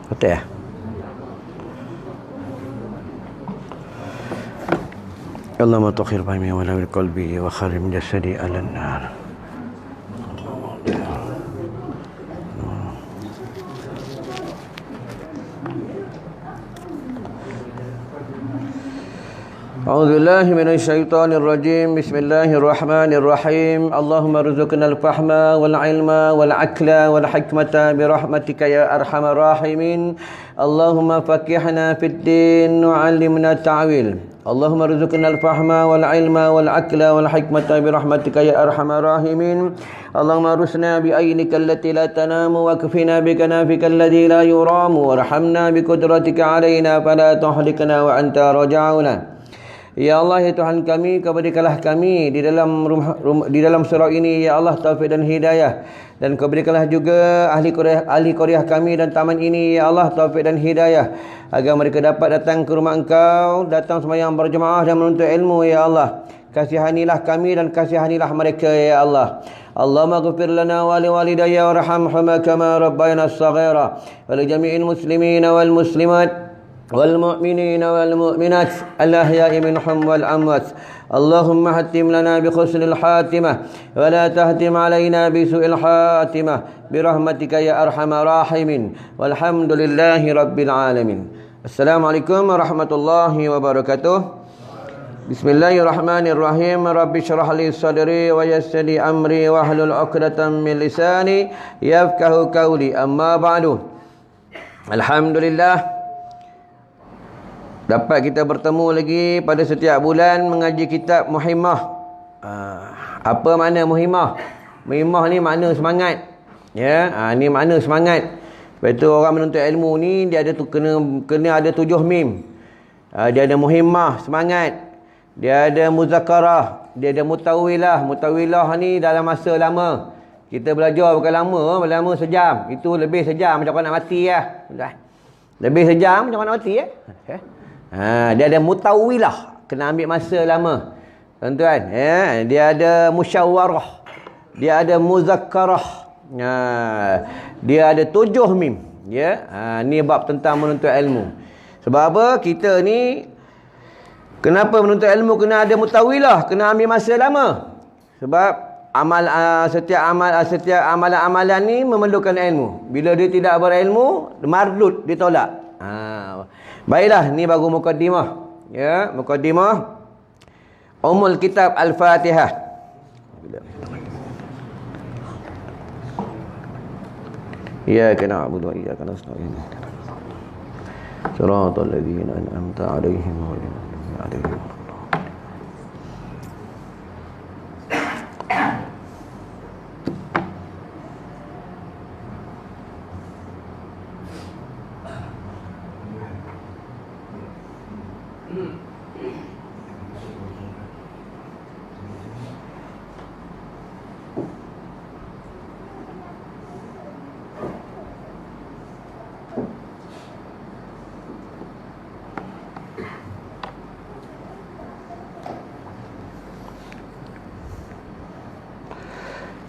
Betul ya? Allahumma tukhir fahmi wa lawil qalbi wa kharim jasadi ala nar. أعوذ بالله من الشيطان الرجيم بسم الله الرحمن الرحيم اللهم ارزقنا الفهم والعلم والعقل والحكمة برحمتك يا أرحم الراحمين اللهم فقهنا في الدين وعلمنا التعويل اللهم ارزقنا الفهم والعلم والعقل والحكمة برحمتك يا أرحم الراحمين اللهم ارسنا بعينك التي لا تنام واكفنا بكنافك الذي لا يرام وارحمنا بقدرتك علينا فلا تهلكنا وأنت رجعنا. Ya Allah, ya Tuhan kami, keberikanlah kami di dalam surau ini ya Allah taufik dan hidayah, dan keberikanlah juga ahli Qaryah kami dan taman ini ya Allah taufik dan hidayah, agar mereka dapat datang ke rumah Engkau, datang sembahyang berjemaah dan menuntut ilmu ya Allah. Kasihanilah kami dan kasihanilah mereka ya Allah. Allahumma ghfir lana wa li walidayya warhamhuma kama rabbayana shaghira wa li jami'il muslimina wal muslimat والمؤمنين والمؤمنات الأحياء منهم والأموات اللهم هتم لنا بحسن الحاتمة ولا تهتم علينا بسوء الحاتمة برحمتك يا أرحم الراحمين والحمد لله رب العالمين. السلام عليكم ورحمة الله وبركاته. بسم الله الرحمن الرحيم رب اشرح لي صدري ويسر لي أمري واحلل عقدة من لساني يفقه قولي. أما بعد, alhamdulillah dapat kita bertemu lagi pada setiap bulan mengaji kitab Muhimmah. Apa makna Muhimmah? Muhimmah ni makna semangat. Ya, ni makna semangat. Lepas tu orang menuntut ilmu ni dia ada kena ada 7 mim. Dia ada Muhimmah, semangat. Dia ada Muzakarah, dia ada Mutawilah. Mutawilah ni dalam masa lama. Kita belajar bukan lama sejam. Itu lebih sejam macam nak mati lah. Lebih sejam macam nak mati dia ada mutawilah, kena ambil masa lama tuan-tuan ya. Dia ada musyawarah, dia ada muzakkarah, dia ada 7 mim ya. Ni bab tentang menuntut ilmu. Sebab apa? Kita ni kenapa menuntut ilmu kena ada mutawilah, kena ambil masa lama? Sebab setiap amalan-amalan ni memerlukan ilmu. Bila dia tidak berilmu, mardud, ditolak. Baiklah, ni baru mukaddimah. Ya, mukaddimah Ummul Kitab Al-Fatihah. Iyyaka na'budu wa iyyaka nasta'in. Shiratal ladzina an'amta 'alaihim ghairil maghdubi 'alaihim.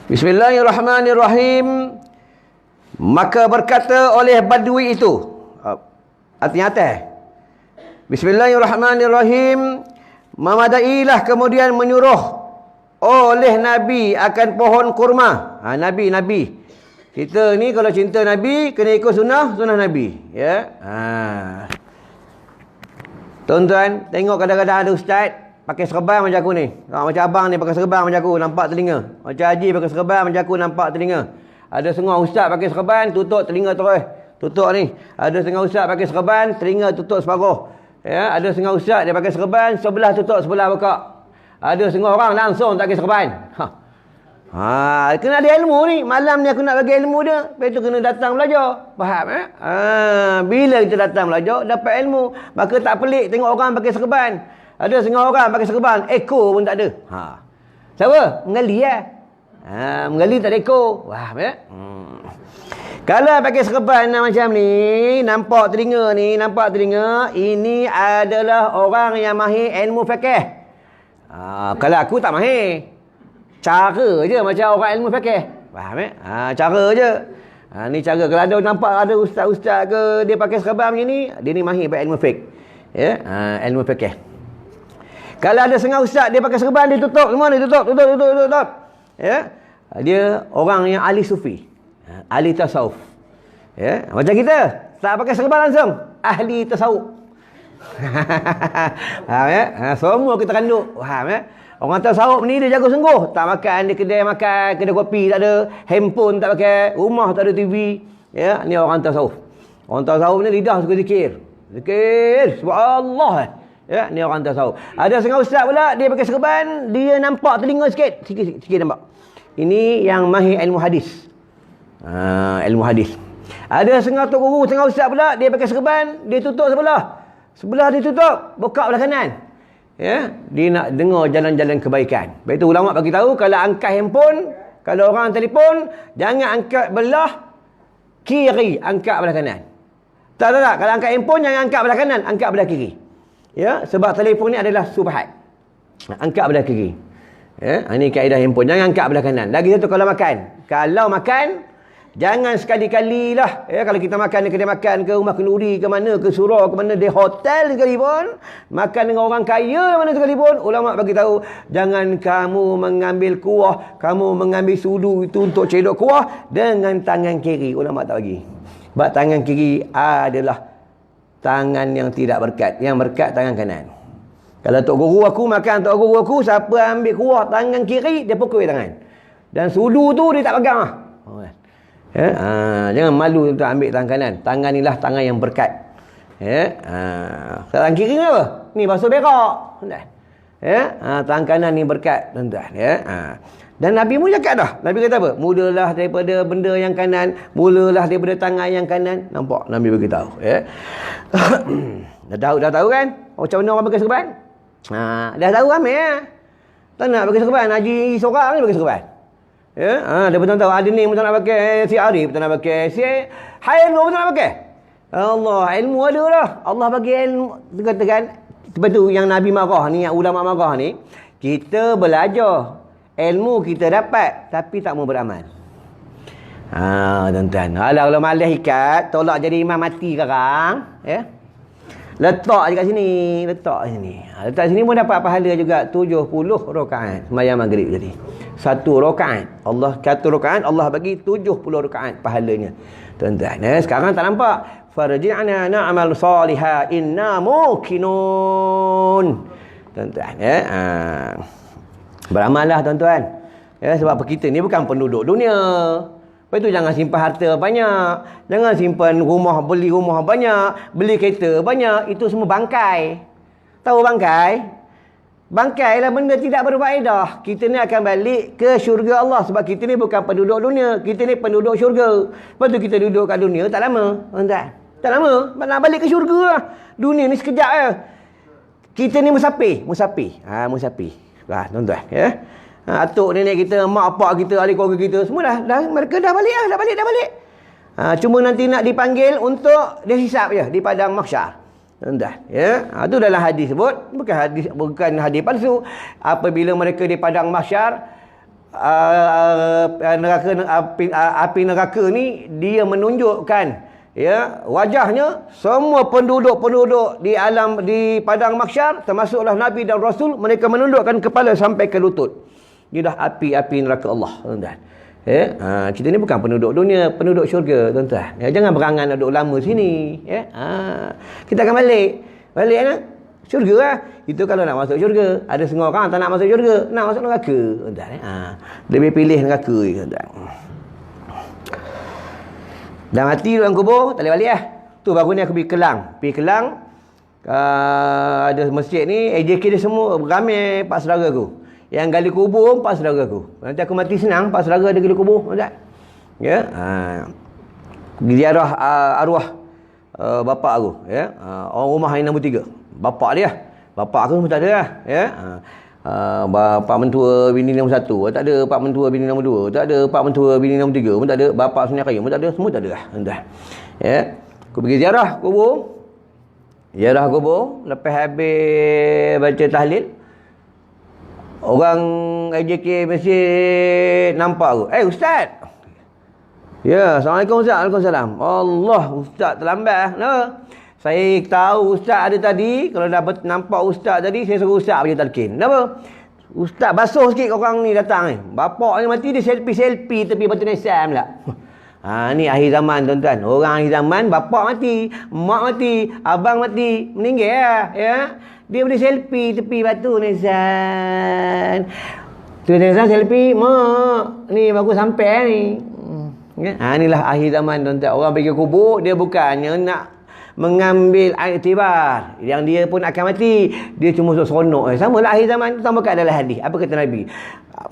Bismillahirrahmanirrahim. Maka berkata oleh Badui itu, artinya atas. Bismillahirrahmanirrahim. Memadailah kemudian menyuruh oleh Nabi akan pohon kurma. Nabi. Kita ni kalau cinta Nabi, kena ikut sunnah Nabi. Ya. Tuan-tuan, tengok kadang-kadang ada ustaz pakai serban macam aku ni. Macam abang ni pakai serban macam aku, nampak telinga. Macam Haji pakai serban macam aku, nampak telinga. Ada setengah ustaz pakai serban, tutup telinga terus. Tutup ni. Ada setengah ustaz pakai serban, telinga tutup separuh. Ya, ada setengah ustaz dia pakai serban, sebelah tutup, sebelah buka. Ada setengah orang langsung tak pakai serban. Kena ada ilmu ni. Malam ni aku nak bagi ilmu dia. Lepas tu kena datang belajar. Faham bila kita datang belajar, dapat ilmu. Maka tak pelik tengok orang pakai serban. Ada setengah orang pakai serban, ekor pun tak ada. Siapa? Menggali menggali tak ada ekor. Kalau pakai serban macam ni, nampak telinga, ini adalah orang yang mahir ilmu fiqh. Kalau aku tak mahir, cara je macam orang ilmu fiqh. Faham Cara je. Ni cara kalau ada nampak ada ustaz-ustaz ke dia pakai serban macam ni, dia ni mahir ilmu fiqh. Ya, ilmu fikih. Kalau ada setengah ustaz dia pakai serban dia tutup semua, dia tutup. Ya. Dia orang yang ahli sufi. Ahli tasawuf. Ya, macam kita, tak pakai serban langsung, ahli tasawuf. Faham ya? Semua kita kandung. Faham ya? Orang tasawuf ni dia jaga sungguh. Tak makan di kedai makan, kedai kopi tak ada, handphone tak pakai, rumah tak ada TV. Ya, ni orang tasawuf. Orang tasawuf ni lidah suka zikir. Zikir, subhanallah. Ya, ni orang tasawuf. Ada setengah ustaz pula dia pakai serban, dia nampak telinga sikit. Sikit nampak. Ini yang mahir ilmu hadis. Ilmu hadis. Ada setengah tok guru, setengah ustaz pula dia pakai serban, dia tutup sebelah. Sebelah dia tutup, buka belah kanan. Ya, dia nak dengar jalan-jalan kebaikan. Sebab itu ulama bagi tahu kalau angkat handphone, kalau orang telefon, jangan angkat belah kiri, angkat belah kanan. Tak. Kalau angkat handphone jangan angkat belah kanan, angkat belah kiri. Ya, sebab telefon ni adalah subhat. Angkat belah kiri. Ya, ini kaedah handphone, jangan angkat belah kanan. Lagi satu kalau makan. Kalau makan jangan sekali-kali lah. Ya, kalau kita makan di kedai makan ke rumah kenduri ke mana, ke surau ke mana, di hotel sekalipun, makan dengan orang kaya mana sekalipun, ulama bagi tahu jangan kamu mengambil kuah, kamu mengambil sudu itu untuk cedok kuah dengan tangan kiri. Ulama tak bagi. Sebab tangan kiri adalah tangan yang tidak berkat. Yang berkat tangan kanan. Kalau tok guru aku makan, tok guru aku siapa ambil kuah tangan kiri, dia pukul tangan. Dan sudu tu dia tak pegang lah. Ya, jangan malu untuk ambil tangan kanan. Tangan inilah tangan yang berkat. Ya, tangan kiri ni apa? Ni basuh berak. Ya, tangan kanan ni berkat, tuan-tuan. Ya, dan Nabi pun cakap dah. Nabi kata apa? Mulalah daripada benda yang kanan, mulalah daripada tangan yang kanan. Nampak Nabi beritahu. Ya. dah tahu kan? Macam mana orang pakai serban? Dah tahu ramai ya. Tak nak pakai serban, haji seorang ni pakai serban. Ya, dia betul tahu ada ni betul nak pakai, si Arif betul nak pakai, si Hairul betul nak pakai. Allah, ilmu ada lah. Allah bagi ilmu. Katakan sebab tu yang Nabi marah ni, yang ulama marah ni, kita belajar, ilmu kita dapat tapi tak mau beramal. Tuan-tuan. Kalau malas ikat, tolak jadi imam mati sekarang, ya. Letak je kat sini, letak sini pun dapat pahala juga 70 rakaat sembahyang maghrib jadi. 1 rakaat. Allah kata rakaat, Allah bagi 70 rakaat pahalanya. Tuan-tuan, sekarang tak nampak. Farji'na na'mal salihah inna muqinun. Tuan-tuan, beramallah tuan-tuan. Ya, sebab kita ni bukan penduduk dunia. Lepas tu jangan simpan harta banyak. Jangan simpan rumah, beli rumah banyak, beli kereta banyak. Itu semua bangkai. Tahu bangkai? Bangkai lah benda tidak berfaedah. Kita ni akan balik ke syurga Allah. Sebab kita ni bukan penduduk dunia. Kita ni penduduk syurga. Lepas tu kita duduk kat dunia tak lama. Tak lama. Nak balik ke syurga lah. Dunia ni sekejap je. Kita ni musafir. Musafir. Tuan-tuan. Ya. Atuk nenek kita, mak pak kita, ahli keluarga kita, semua mereka dah balik. Cuma nanti nak dipanggil untuk dia hisap je di padang mahsyar. Tuan-tuan, ya. Itu dalam hadis sebut, bukan hadis palsu. Apabila mereka di padang mahsyar, api neraka ni dia menunjukkan, ya, wajahnya semua penduduk di padang mahsyar, termasuklah Nabi dan Rasul, mereka menundukkan kepala sampai ke lutut. Dia dah api neraka Allah, tuan-tuan. Ya, kita ni bukan penduduk dunia, penduduk syurga, tuan-tuan. Ya, jangan berangan nak duduk lama sini, ya. Kita akan balik kan? Syurga lah. Itu kalau nak masuk syurga. Ada setengah orang tak nak masuk syurga, nak masuk neraka, tuan-tuan. Lebih pilih neraka, tuan-tuan. Dah mati dalam kubur, tak boleh balik lah. Tu baru ni aku pergi Kelang. Ada masjid ni, AJK dia semua ramai pak saudara aku. Yang gali kubur pak saudara aku. Nanti aku mati senang, pak saudara dia gali kubur, tak? Ya. Ziarah arwah bapak aku, ya. Orang rumah yang nombor 3. Bapak dia. Bapak aku pun tak ada lah, ya. Pak mentua bini nombor 1 tak ada, pak mentua bini nombor 2 tak ada, pak mentua bini nombor 3 pun tak ada, bapak sendiri pun tak ada, semua tak ada lah, tuan-tuan. Ya. Aku pergi ziarah kubur. Lepas habis baca tahlil, orang AJK masjid nampak aku. Ustaz. Ya, Assalamualaikum Ustaz. Waalaikumsalam. Allah, Ustaz terlambat. Kenapa? Saya tahu Ustaz ada tadi. Kalau dah nampak Ustaz tadi, saya suruh Ustaz baca talqin. Kenapa? Ustaz basuh sikit orang ni datang ni. Bapak ni mati, dia selfie tepi batu nisan pula. Ni akhir zaman tuan-tuan. Orang akhir zaman, bapak mati, mak mati, abang mati, meninggal lah, ya. Dia boleh selfie tepi batu nisan. Tepi nisan selfie, mak, ni baru sampai ni. Inilah akhir zaman tuan-tuan. Orang pergi kubur, dia bukannya nak mengambil iktibar yang dia pun akan mati, dia cuma seronok. Sama lah akhir zaman. Sama kat adalah hadis. Apa kata Nabi?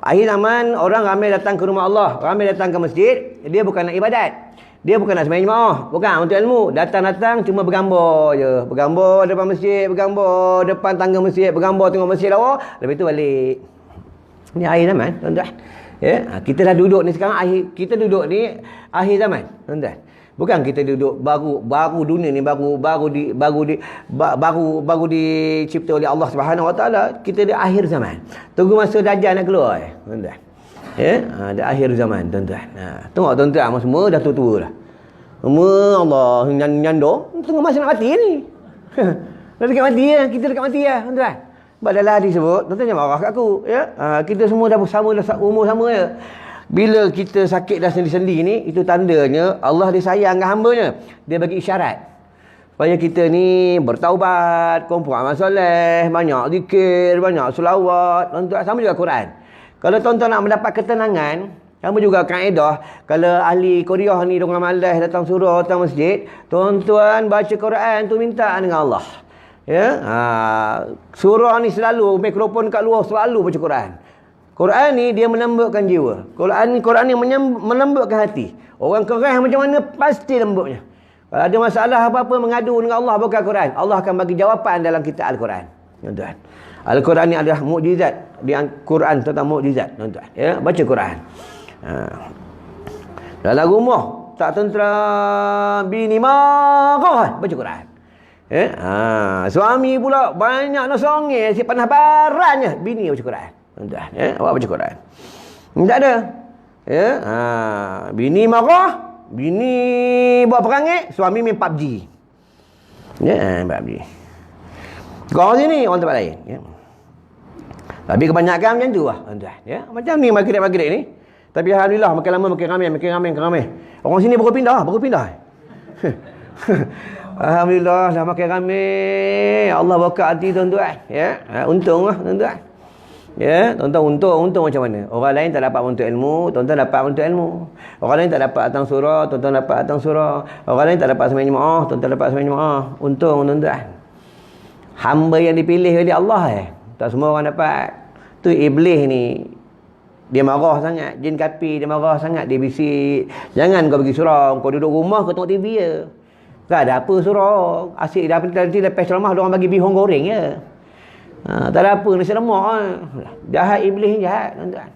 Akhir zaman orang ramai datang ke rumah Allah, ramai datang ke masjid. Dia bukan nak ibadat, dia bukan nak sembahyang jemaah, bukan untuk ilmu. Datang-datang cuma bergambar je, bergambar depan masjid, bergambar depan tangga masjid, bergambar tengok masjid lawa, lepas tu balik. Ni akhir zaman tuan-tuan. Ya, kita dah duduk ni sekarang, kita duduk ni akhir zaman tuan-tuan. Bukan kita duduk baru dunia ni baru dicipta oleh Allah Subhanahu Wa Taala. Kita di akhir zaman. Tunggu masa Dajjal nak keluar, tuan-tuan. Ya, di akhir zaman, tuan-tuan. Tengok tuan-tuan, semua dah tua-tua dah. Semua Allah nyandor, tengok masa nak mati ni. Dah dekat mati ya, kita dekat mati ya, tuan-tuan. Sebab dalam hadis sebut, tuan-tuan jangan marah kat aku, ya. Kita semua dah bersama, dah umur sama ya. Bila kita sakit dah sendi-sendi ni, itu tandanya Allah dia sayang dengan hamba-Nya. Dia bagi isyarat supaya kita ni bertaubat, kumpul amal soleh, banyak zikir, banyak selawat. Tuan-tuan, sama juga Quran. Kalau tuan-tuan nak mendapat ketenangan, sama juga kaedah. Kalau ahli Korea ni dorang malas datang surau, datang masjid, tuan-tuan baca Quran tu minta dengan Allah. Ya, surau ni selalu mikrofon kat luar selalu baca Quran. Quran ni dia melembutkan jiwa. Quran ni melembutkan hati. Orang keras macam mana pasti lembutnya. Kalau ada masalah apa-apa mengadu dengan Allah bukan Quran, Allah akan bagi jawapan dalam kitab Al-Quran. Tuan-tuan. Al-Quran ni adalah mukjizat. Di Quran tentang mukjizat, tuan-tuan. Ya, baca Quran. Dalam rumah tak tentera bini marah, baca Quran. Suami pula banyak nak songeh, si panah barannya, bini baca Quran. Tuan-tuan, ya, awak baca Quran. Tak ada. Ya, bini marah, bini buat perangai, suami main PUBG. Ya, PUBG. Kau sini, orang tempat lain, ya. Tapi kebanyakan macam tu lah, tuan-tuan, ya. Macam ni maghrib-maghrib ni. Tapi alhamdulillah makin lama makin ramai. Orang sini baru pindah. Alhamdulillah dah makin ramai. Allah buka hati tuan-tuan, ya. Untunglah tuan-tuan. Ya, tuan-tuan untung macam mana? Orang lain tak dapat untuk ilmu, tuan-tuan dapat untuk ilmu. Orang lain tak dapat datang surau, tuan-tuan dapat datang surau. Orang lain tak dapat sembahyang jemaah, tuan-tuan dapat sembahyang jemaah. Untung tuan-tuan. Hamba yang dipilih oleh Allah tak semua orang dapat. Tu iblis ni dia marah sangat, jin kapi dia marah sangat, dia bisik, jangan kau pergi surau, kau duduk rumah kau tengok TV je. Tak ada apa surau. Asyik dah nanti lepas ceramah dia orang bagi bihun goreng je. Tak ada apa nasi lemak. Jahat, iblis ni jahat, tuan-tuan.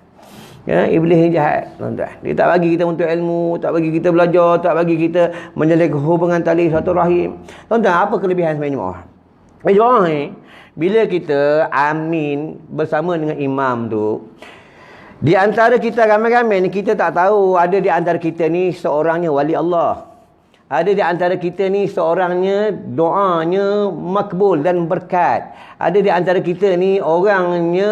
Ya, iblis ni jahat, tuan-tuan. Dia tak bagi kita untuk ilmu, tak bagi kita belajar, tak bagi kita menjalin hubungan tali satu rahim. Tuan-tuan, apa kelebihan sembahyang jemaah? Jemaah ni, bila kita amin bersama dengan imam tu, di antara kita ramai-ramai ni, kita tak tahu ada di antara kita ni seorangnya wali Allah. Ada di antara kita ni seorangnya doanya makbul dan berkat. Ada di antara kita ni orangnya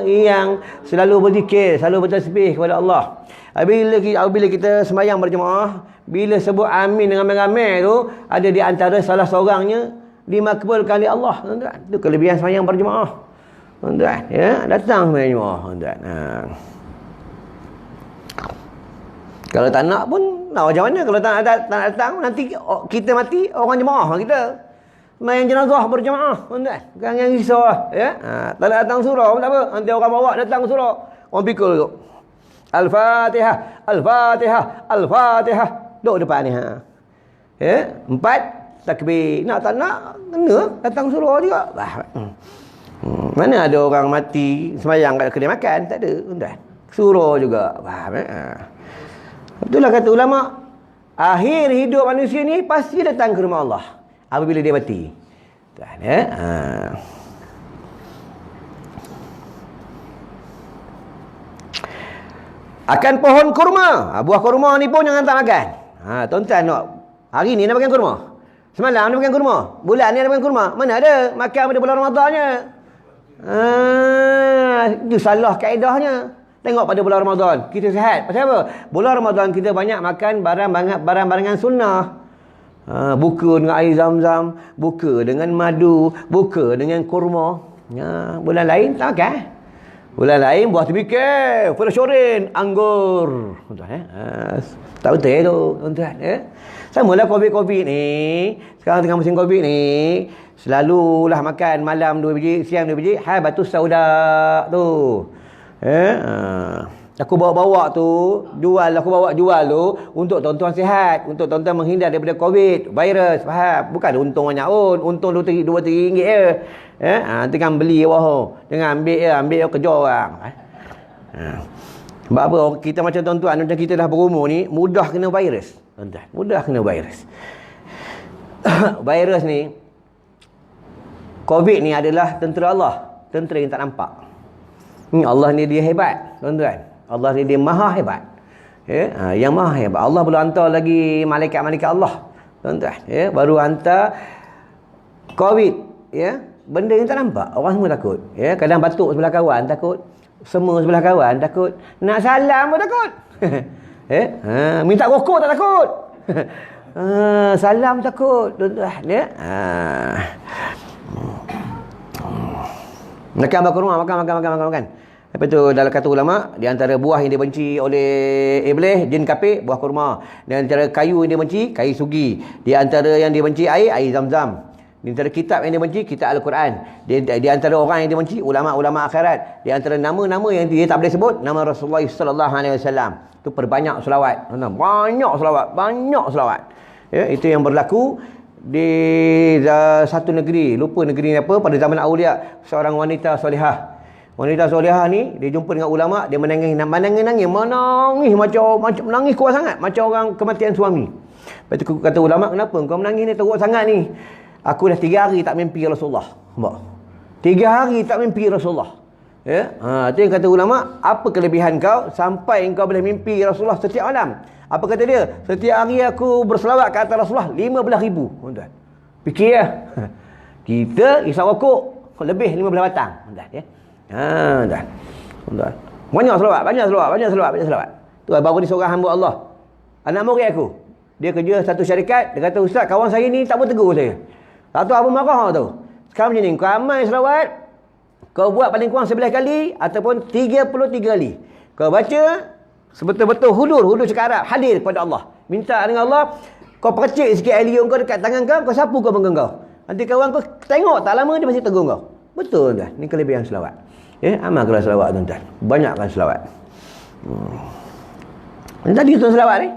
yang selalu berzikir, selalu bertasbih kepada Allah. Bila kita sembahyang berjemaah, bila sebut amin dengan ramai-ramai tu, ada di antara salah seorangnya dimakbulkan oleh Allah, tuan-tuan. Itu kelebihan sembahyang berjemaah, tuan-tuan. Ya, datang sembahyang jemaah, tuan-tuan. Kalau tak nak pun nak macam mana? Kalau tak nak datang, nanti kita mati, orang jemaah kita. Main jenazah berjemaah, tuan-tuan. Bukan yang risau lah, ya. Tak nak datang surau pun tak apa. Nanti orang bawa datang surau, orang pikul tu. Al-Fatihah, Al-Fatihah, Al-Fatihah. Duduk depan ni. Ya, 4 takbir. Nak tak nak, kena datang surau juga. Mana ada orang mati sembahyang kat kedai makan? Tak ada, tuan-tuan. Surau juga. Faham, itulah kata ulama, akhir hidup manusia ni pasti datang ke rumah Allah apabila dia mati. Akan pohon kurma. Buah kurma ni pun jangan tak makan. Tuan-tuan nak hari ni nak makan kurma. Semalam nak makan kurma. Bulan ni nak makan kurma. Mana ada makan pada bulan Ramadannya. Itu salah kaedahnya. Tengok pada bulan Ramadan kita sihat. Pasal apa? Bulan Ramadan kita banyak makan barang-barangan sunnah. Buka dengan air zam-zam, buka dengan madu, buka dengan kurma. Bulan lain tak makan. Bulan lain buah tebikar, furasyorin, anggur. Tak betul tu, tuan-tuan. Sama lah COVID ni. Sekarang tengah musim COVID ni, selalulah makan malam 2 biji, siang 2 biji. Habatus sauda tu. Aku bawa tu jual tu untuk tuan-tuan sihat, untuk tuan-tuan menghindar daripada COVID, virus, faham? Bukan untung banyak pun, untung RM2-3 je. Nanti kan beli jangan ambil kerja orang. Sebab apa? Kita macam tuan-tuan, macam kita dah berumur ni, mudah kena virus. Tuan-tuan, mudah kena virus. Virus ni, COVID ni adalah tentera Allah, tentera yang tak nampak. Allah ni dia hebat, tuan-tuan. Allah ni dia maha hebat. Yang maha hebat. Allah belum hantar lagi malaikat-malaikat Allah. Tuan-tuan, baru hantar COVID, benda yang tak nampak. Orang semua takut. Kadang batuk sebelah kawan takut. Semua sebelah kawan takut. Nak salam pun takut. Minta rokok tak takut. Salam takut, tuan-tuan. Makan. Lepas tu dalam kata ulama, di antara buah yang dibenci oleh iblis, jin kafir, buah kurma. Di antara kayu yang dibenci, kayu sugi. Di antara yang dibenci air zam-zam. Di antara kitab yang dibenci, kitab Al-Quran. Di antara orang yang dibenci, ulama-ulama akhirat. Di antara nama-nama yang dia tak boleh sebut, nama Rasulullah sallallahu alaihi wasallam. Tu perbanyak selawat. Banyak selawat. Itu yang berlaku di satu negeri, lupa negeri apa, pada zaman Aulia, seorang wanita solehah. Wanita solehah ni, dia jumpa dengan ulama, dia menangis macam menangis kuat sangat, macam orang kematian suami. Lepas tu kata ulama, kenapa kau menangis ni teruk sangat ni? Aku dah 3 hari tak mimpi Rasulullah. 3 hari tak mimpi Rasulullah. Itu yang kata ulama, apa kelebihan kau sampai kau boleh mimpi Rasulullah setiap malam? Apa kata dia? Setiap hari aku berselawat ke atas Rasulullah 15,000. Tuan-tuan, fikir lah. Kita isap rokok lebih 15 batang. Tuan-tuan, tuan-tuan. Banyak selawat. Tu baru ni seorang hamba Allah, anak murid aku. Dia kerja satu syarikat. Dia kata, ustaz, kawan saya ni tak bertegur saya. Tak tahu apa marah tu. Sekarang macam ni, kau amal selawat, kau buat paling kurang 11 kali ataupun 33 kali. Kau baca sebetul-betul hulur cakap Arab, hadir kepada Allah. Minta dengan Allah, kau percik sikit air liur kau dekat tangan kau sapu kau bengkang kau. Nanti kawan kau tengok tak lama dia masih tegur kau. Betul tuan. Ni kelebihan selawat. Amalkanlah selawat tuan-tuan. Banyakkan selawat. Tadi tuan selawat ni.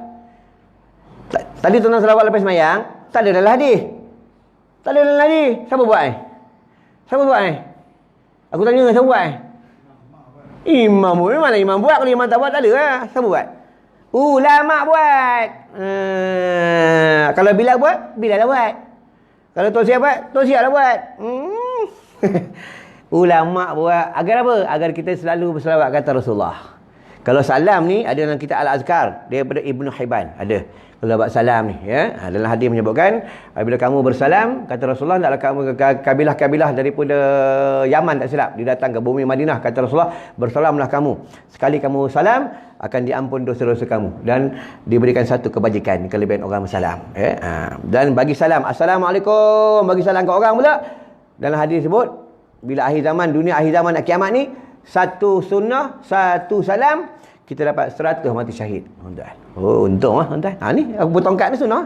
Tadi tuan selawat lepas semayang, tak ada dalam hadis. Siapa buat ni? Aku tanya siapa buat ni? Imam buat. Mana imam buat? Kalau imam tak buat, tak ada lah. Siapa buat? Ulama buat. Kalau Bilal buat, Bilal lah buat. Kalau Tuan Siap buat, Tuan Siap lah buat. Ulama buat. Agar apa? Agar kita selalu berselawat kata Rasulullah. Kalau salam ni ada dalam kitab Al-Azkar daripada Ibnu Hibban, ada. Kalau buat salam ni, dalam hadis menyebutkan, bila kamu bersalam, kata Rasulullah, hendaklah kamu kabilah-kabilah daripada Yaman, tak silap, dia datang ke bumi Madinah, kata Rasulullah, bersalamlah kamu. Sekali kamu salam, akan diampun dosa-dosa kamu dan diberikan satu kebajikan, kelebihan orang bersalam. Dan bagi salam, Assalamualaikum, bagi salam ke orang pula, dalam hadis sebut, bila akhir zaman, dunia akhir zaman nak kiamat ni, satu sunnah, satu salam, kita dapat 100 mati syahid. Oh, untung lah tuan-tuan. Ni aku bertongkat ni sunnah.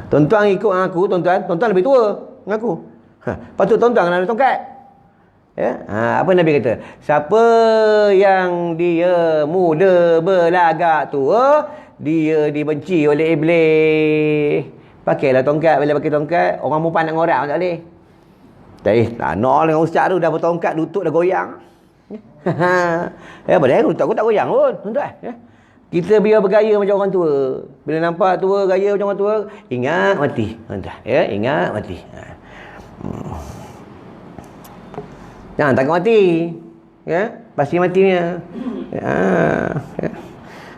Tuan-tuan ikut dengan aku, tuan-tuan lebih tua dengan aku. Lepas tu tuan-tuan kena ada tongkat. Apa Nabi kata? Siapa yang dia muda berlagak tua, dia dibenci oleh iblis. Pakailah tongkat. Bila pakai tongkat, orang perempuan nak ngorak tak boleh. Tak nak dengan ustaz tu, dah bertongkat, lutut dah goyang. Padahal lutut aku tak goyang pun, tuan-tuan. Kita biar bergaya macam orang tua. Bila nampak tua, gaya macam orang tua, ingat mati, tuan-tuan. Ingat mati. Jangan takut mati. Pasti matinya. Ya.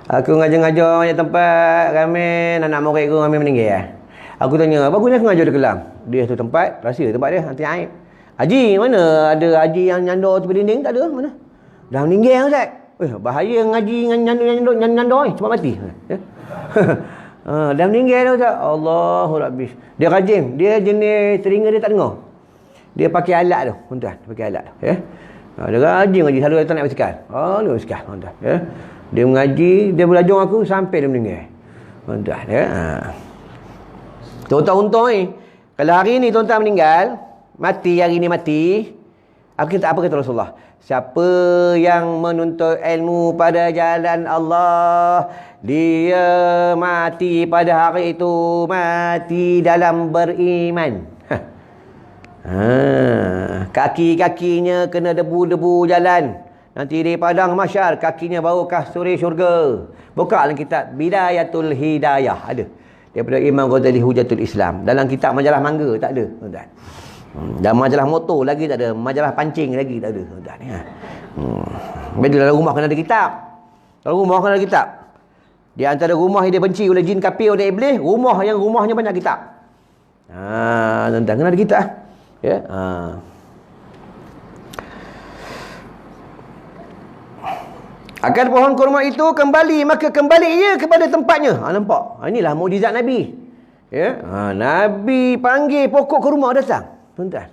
Aku ngajar-ngajar banyak tempat, ramai anak murid aku ramai meninggal. Aku tanya, apa guna aku ngajar di Kelang? Dia tu tempat, rahsia tempat dia, nanti aib. Haji, mana ada haji yang nyandor tepi dinding? Tak ada, mana? Dah meninggal Ustaz. Bahaya ngaji nyandor, cepat mati. Ya? Dah meninggal dah Ustaz. Allahu Rabbi. Dia rajim, dia jenis telinga dia tak dengar. Dia pakai alat tu, tuan-tuan, pakai alat tu, ya. Dia rajin ngaji, selalu datang naik basikal. Dia basikal, tuan-tuan, ya. Dia mengaji, dia belajar aku sampai dia meninggal. Tuan-tuan, ya. Tuan-tuan ni, kalau hari ni tuan-tuan meninggal, mati hari ni mati, apa kata Rasulullah? Siapa yang menuntut ilmu pada jalan Allah, dia mati pada hari itu, mati dalam beriman. Kaki-kakinya kena debu-debu jalan. Nanti di padang mahsyar kakinya bau kasturi syurga. Buka dalam kitab Bidayatul Hidayah ada. Daripada Imam Ghazali Hujatul Islam. Dalam kitab majalah mangga tak ada, tuan-tuan. Dalam majalah motor lagi tak ada, majalah pancing lagi tak ada, tuan-tuan. Bila dalam rumah kena ada kitab. Dalam rumah kena ada kitab. Di antara rumah yang dia benci oleh jin kafir oleh iblis, rumah yang rumahnya banyak kitab. Tuan-tuan kena ada kitab. Ya. Akan pohon kurma itu kembali, maka kembali ia kepada tempatnya. Nampak? Inilah mukjizat Nabi. Ya. Nabi panggil pokok kurma datang. Tuan-tuan.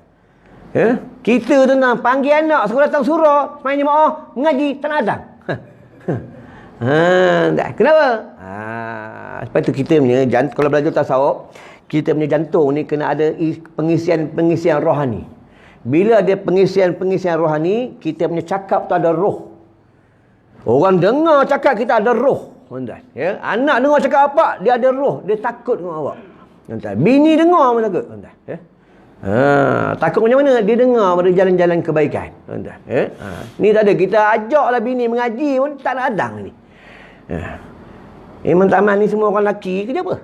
Ya. Kita tuan-tuan panggil anak suruh datang surau, main jemaah, mengaji, tak nak datang. Kenapa? Sebab tu kita punya kalau belajar tasawuf, kita punya jantung ni kena ada pengisian rohani. Bila ada pengisian rohani, kita punya cakap tu ada roh. Orang dengar cakap kita ada roh, tuan-tuan. Ya, anak dengar cakap apa, dia ada roh, dia takut dengan awak. Tuan-tuan, bini dengar pun takut, tuan-tuan. Ya. Takut macam mana? Dia dengar pada jalan-jalan kebaikan, tuan-tuan. Ya. Ni tak ada, kita ajaklah bini mengaji pun tak nak adang ni. Imam Taman ni semua orang lelaki ke dia apa?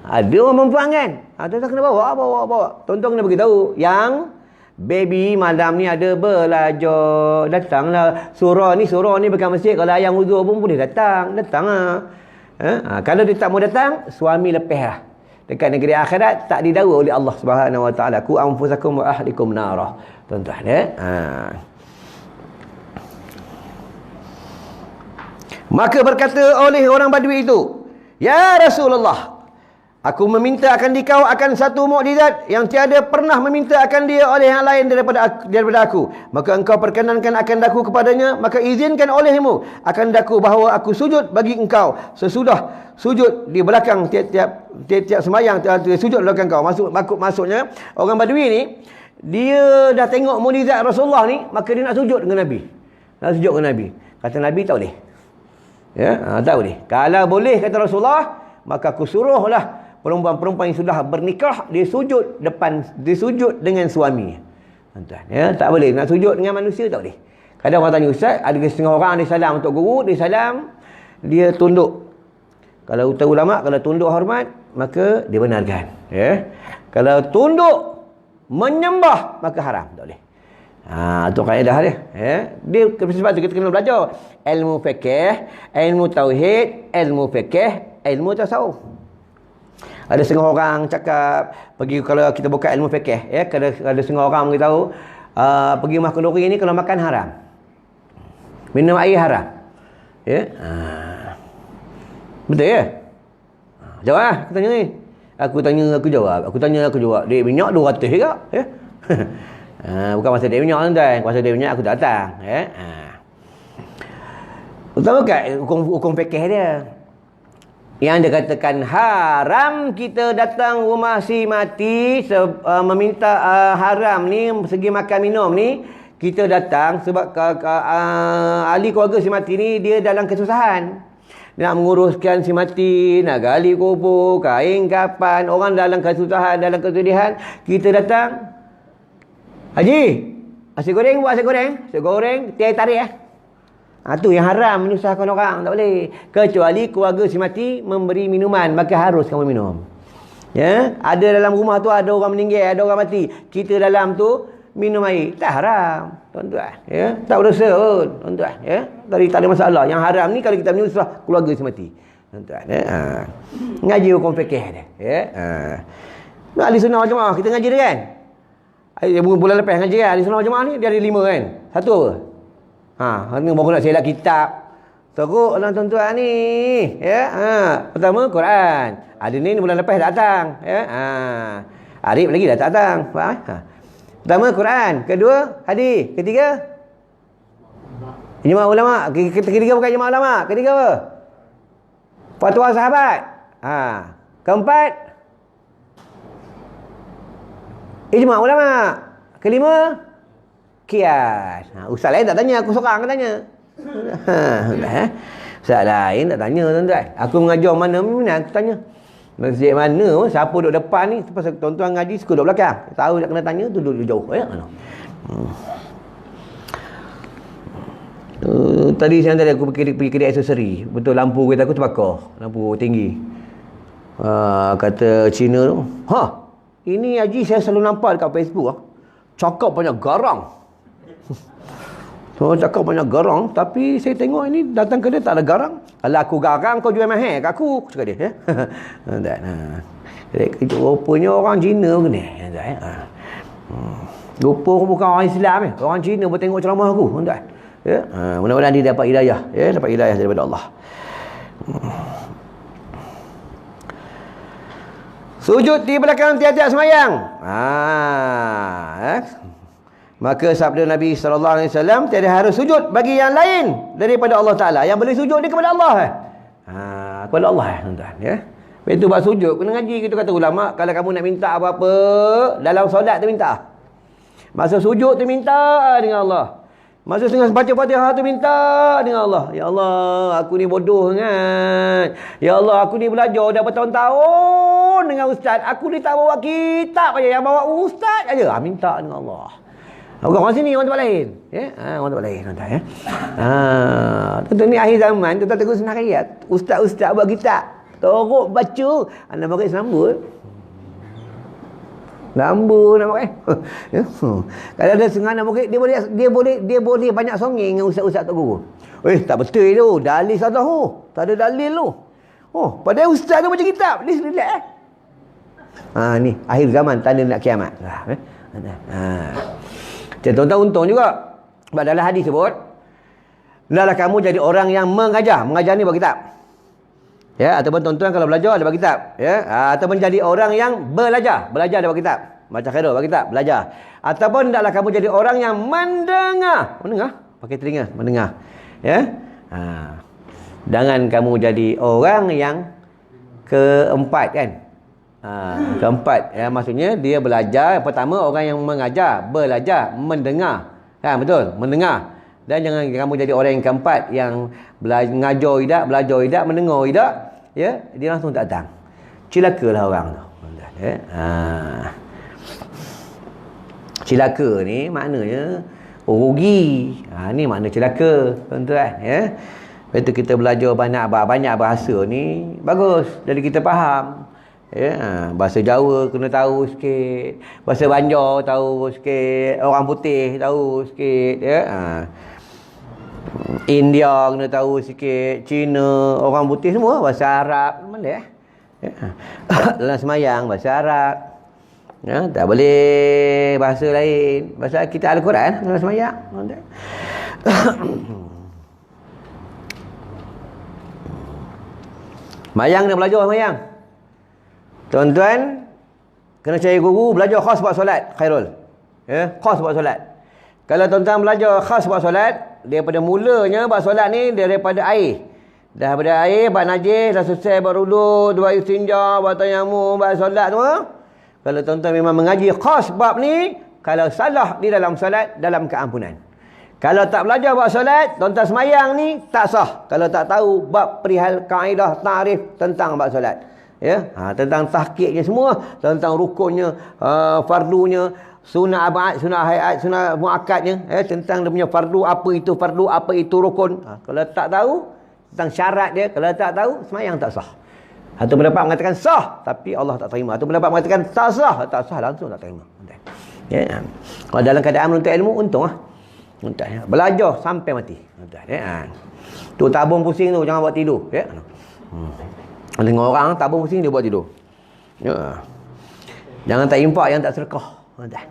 Ada orang perempuan kan? Tuan-tuan kena bawa. Tuan-tuan kena beritahu yang baby malam ni ada belajar, datanglah. Surau ni bukan masjid. Kalau ayang uzur pun boleh datang lah. Kalau dia tak mau datang, suami lepeh lah. Dekat negeri akhirat tak didakwa oleh Allah Subhanahu Wa Taala. Ku anfusakum wa ahlikum narah. Tuan-tuan, ya. Maka berkata oleh orang Badui itu, "Ya Rasulullah, aku meminta akan dikau akan satu mukjizat yang tiada pernah meminta akan dia oleh yang lain daripada aku. Maka engkau perkenankan akan daku kepadanya, maka izinkan olehmu akan daku bahawa aku sujud bagi engkau sesudah sujud di belakang tiap sembahyang, sujud di belakang kau." Maksudnya orang Badui ni, dia dah tengok mukjizat Rasulullah ni, maka dia nak sujud dengan Nabi. Kata Nabi tak boleh. Ya, tak boleh. Kalau boleh kata Rasulullah, maka aku suruhlah perempuan-perempuan yang sudah bernikah, dia sujud dengan suami. Tuan-tuan, ya, tak boleh nak sujud dengan manusia, tak boleh. Kadang orang tanya, Ustaz, ada setengah orang dia salam untuk guru, dia tunduk. Kalau ulama, kalau tunduk hormat, maka dia benarkan, ya. Kalau tunduk menyembah, maka haram, tak boleh. Itu kaedah dia, ya. Dia sebab tu kita kena belajar ilmu fikih, ilmu tauhid, ilmu fikih, ilmu tasawuf. Ada setengah orang cakap pergi, kalau kita buka ilmu fikih, ya, ada setengah orang beritahu pergi rumah kenduri ni kalau makan haram, minum air haram, ya. Betul ya? Jawab lah, aku tanya ni. Aku jawab. Duit minyak 200 juga, ya. Bukan masa duit minyak, tuan-tuan. Masa duit minyak aku tak datang, ya. Utama kat hukum fikih dia. Yang dia katakan haram kita datang rumah si mati meminta haram ni, segi makan minum ni, kita datang sebab ahli keluarga si mati ni dia dalam kesusahan. Nak menguruskan si mati, nak gali kubur, kain kapan, orang dalam kesusahan, dalam kesedihan, kita datang, Haji, nasi goreng buat nasi goreng, tiai tarik tu yang haram, menyusahkan orang, tak boleh. Kecuali keluarga si mati memberi minuman, maka harus kamu minum. Ya, ada dalam rumah tu ada orang meninggal, ada orang mati. Kita dalam tu minum air tak haram, tuan-tuan, ya. Tak berdosa pun, tuan-tuan, ya. Tadi tak ada masalah. Yang haram ni kalau kita menyusah keluarga semati, tuan-tuan, ya. Ngaji hukum fikih dia, ya. Ahli sunnah wal jamaah kita ngaji dia kan. Bulan lepas ngaji kan. Ahli sunnah wal jamaah ni dia ada 5 kan. Satu apa? Ni baru nak selak kitab. Teruk lah tuan-tuan ni, ya. Pertama Quran. Ada ni bulan lepas datang, ya. Arif lagi dah tak datang, faham? Pertama Quran, kedua hadis, ketiga ijma' ulama, ketiga bukan ijma' ulama, ketiga apa? Fatwa sahabat. Keempat ijma' ulama, kelima qiyas. Ustaz lain tak tanya, aku seorang kan tanya. Ustaz lain tak tanya tuan-tuan. Aku mengajar mana aku tanya. Masjid mana, siapa duduk depan ni, pasal tuan-tuan ngaji suka duduk belakang. Tahu tak kena tanya tu duduk jauh, ya. Tadi aku pergi kedai aksesori. Betul lampu kereta aku terbakar, lampu tinggi. Kata Cina tu, ini Haji saya selalu nampak dekat Facebook, cakap banyak garang. Cakap banyak garang, tapi saya tengok ini datang ke dia tak ada garang. Kalau aku garang, kau jual mahal kat aku cakap dia, ya. Rupanya orang Cina ke ni, rupa bukan orang Islam, orang Cina pun tengok ceramah aku, tuan. Ya. Mudah-mudahan dia dapat hidayah, ya, dapat hidayah daripada Allah. Sujud di belakang tiap-tiap sembahyang. Maka sabda Nabi SAW, tiada harus sujud bagi yang lain daripada Allah Ta'ala. Yang boleh sujud ni kepada Allah. Kepada Allah, tuan-tuan, ya. Itu buat sujud kena ngaji. Kita kata ulama, kalau kamu nak minta apa-apa dalam solat tu minta. Masa sujud tu minta dengan Allah. Masa tengah baca Fatihah tu minta dengan Allah. Ya Allah, aku ni bodoh sangat. Ya Allah, aku ni belajar dah bertahun-tahun dengan ustaz. Aku ni tak bawa kitab aja, yang bawa ustaz aja. Minta dengan Allah. Bukan orang sini, orang tempat lain, ya. Orang tempat lain, tuan-tuan, ya. Tentu ni akhir zaman, tuan-tuan tengok senang ayat. Ustaz-ustaz buat kitab, teruk baca, anda pakai selambut. Lambu nak pakai. Kalau ada setengah nak pakai, dia boleh banyak songeng dengan ustaz-ustaz tak guru. Tak betul tu, dalil salah tu. Tak ada dalil tu. Padahal ustaz tu baca kitab, dia relax. Ni akhir zaman, tanda nak kiamat. Tuan-tuan untung juga. Sebab dalam hadis sebut, hendaklah kamu jadi orang yang mengajar. Mengajar ni buat kitab. Ya, ataupun tuan-tuan kalau belajar ada buat kitab, ya. Ataupun jadi orang yang belajar. Belajar ada buat kitab. Baca khairul buat kitab, belajar. Ataupun hendaklah kamu jadi orang yang mendengar. Mendengar? Pakai telinga, mendengar. Ya. Jangan kamu jadi orang yang keempat kan. Keempat, ya, maksudnya dia belajar. Pertama orang yang mengajar, belajar, mendengar, kan, betul, mendengar. Dan jangan kamu jadi orang yang keempat yang mengajar tidak, mendengar tidak, ya, dia langsung tak datang. Cilakalah orang tu, ya. Cilaka ni maknanya rugi. Ni makna cilaka, tuan-tuan, ya. Lepas tu kita belajar banyak bahasa ni bagus, jadi kita faham. Ya, bahasa Jawa kena tahu sikit, bahasa Banjar tahu sikit, orang putih tahu sikit, ya. India kena tahu sikit, Cina, orang putih semua bahasa Arab, mana ya. Dalam semayang bahasa Arab. Ya, tak boleh bahasa lain. Bahasa kita Al-Quran dalam semayang. Mayang dah belajar semayang. Tuan-tuan kena cari guru belajar khas buat solat, khairul. Ya, khas buat solat. Kalau tuan-tuan belajar khas buat solat, daripada mulanya buat solat ni daripada air. Daripada air, buat najis, dah selesai buat wudu, buat istinja, buat tayammum, buat solat semua. Kalau tuan-tuan memang mengaji khas bab ni, kalau salah di dalam solat, dalam keampunan. Kalau tak belajar buat solat, tuan-tuan semayang ni tak sah. Kalau tak tahu bab perihal kaedah ta'rif tentang bab solat. Ya, tentang tahqiqnya semua, tentang rukunnya, fardunya, sunah abad, sunah hayat, sunah muakkadnya, tentang dia punya fardu, apa itu rukun. Kalau tak tahu tentang syarat dia, kalau tak tahu semayang tak sah. Satu pendapat mengatakan sah tapi Allah tak terima. Satu pendapat mengatakan tak sah langsung tak terima. Ya. Kalau dalam keadaan menuntut ilmu, untung lah. Untung, ya. Belajar sampai mati. Untung, ya. Tu tabung pusing tu, jangan buat tidur. Ya. Tengok orang tabung pusing, dia buat tidur. Ya. Jangan tak impak, yang tak sedekah.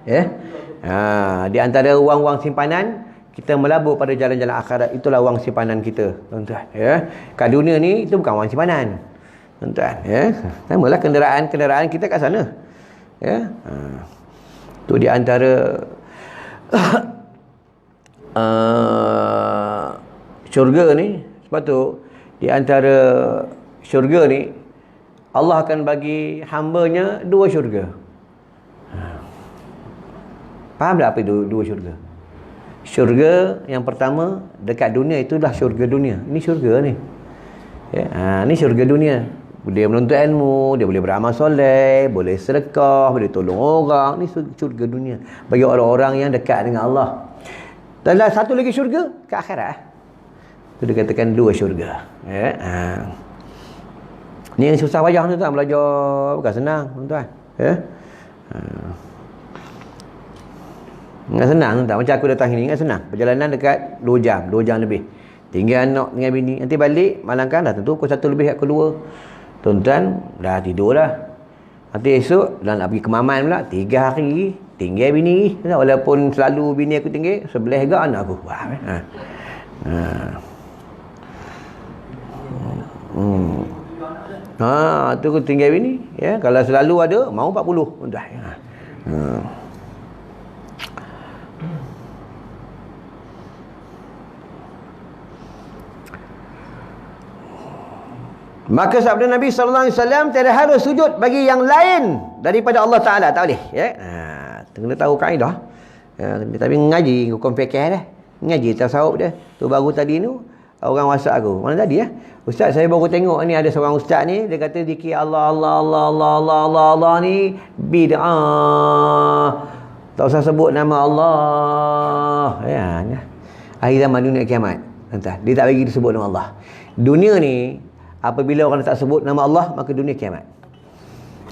Ya. Di antara wang-wang simpanan, kita melabur pada jalan-jalan akhirat, itulah wang simpanan kita, tuan-tuan. Ya. Kat dunia ni, itu bukan wang simpanan. Tuan-tuan. Ya. Samalah kenderaan kita kat sana. Ya. Itu di antara syurga ni. Sebab tu di antara syurga ni, Allah akan bagi hamba-Nya 2 syurga. Faham tak apa itu 2 syurga? Syurga yang pertama dekat dunia, itulah syurga dunia. Ini syurga ni. Ya, ni syurga dunia. Dia menuntut ilmu, dia boleh beramal soleh, boleh sedekah, boleh tolong orang. Ni syurga dunia bagi orang-orang yang dekat dengan Allah. Dan satu lagi syurga ke akhirat. Itu dikatakan 2 syurga. Ya. Ni yang susah payah tuan, belajar bukan senang tuan. Ya. Enggak senang tuan. Macam aku datang sini enggak senang. Perjalanan dekat 2 jam lebih. Tinggal anak dengan bini. Nanti balik malangkan dah tentu pukul 1 lebih kat kedua. Tuan-tuan dah tidur dah. Nanti esok dah nak pergi ke Maman pula 3 hari tinggal bini. Walaupun selalu bini aku tinggal sebelah gak anak aku. Faham eh? Tu aku tinggal bini. Ya, kalau selalu ada mau 40. Dah. Maka sabda Nabi sallallahu alaihi wasallam, tiada harus sujud bagi yang lain daripada Allah Taala, tak boleh, ya. Kena tahu kaedah. Tapi ngaji hukum fikih dah. Ngaji tasawuf dah. Tu baru tadi tu orang WhatsApp aku. Mana tadi ya? Ustaz, saya baru tengok ni ada seorang ustaz ni, dia kata zikir Allah Allah Allah Allah Allah Allah, Allah ni bid'ah. Tak usah sebut nama Allah. Ya. Akhir zaman dunia kiamat. Entah, dia tak bagi disebut nama Allah. Dunia ni apabila orang tak sebut nama Allah, maka dunia kiamat.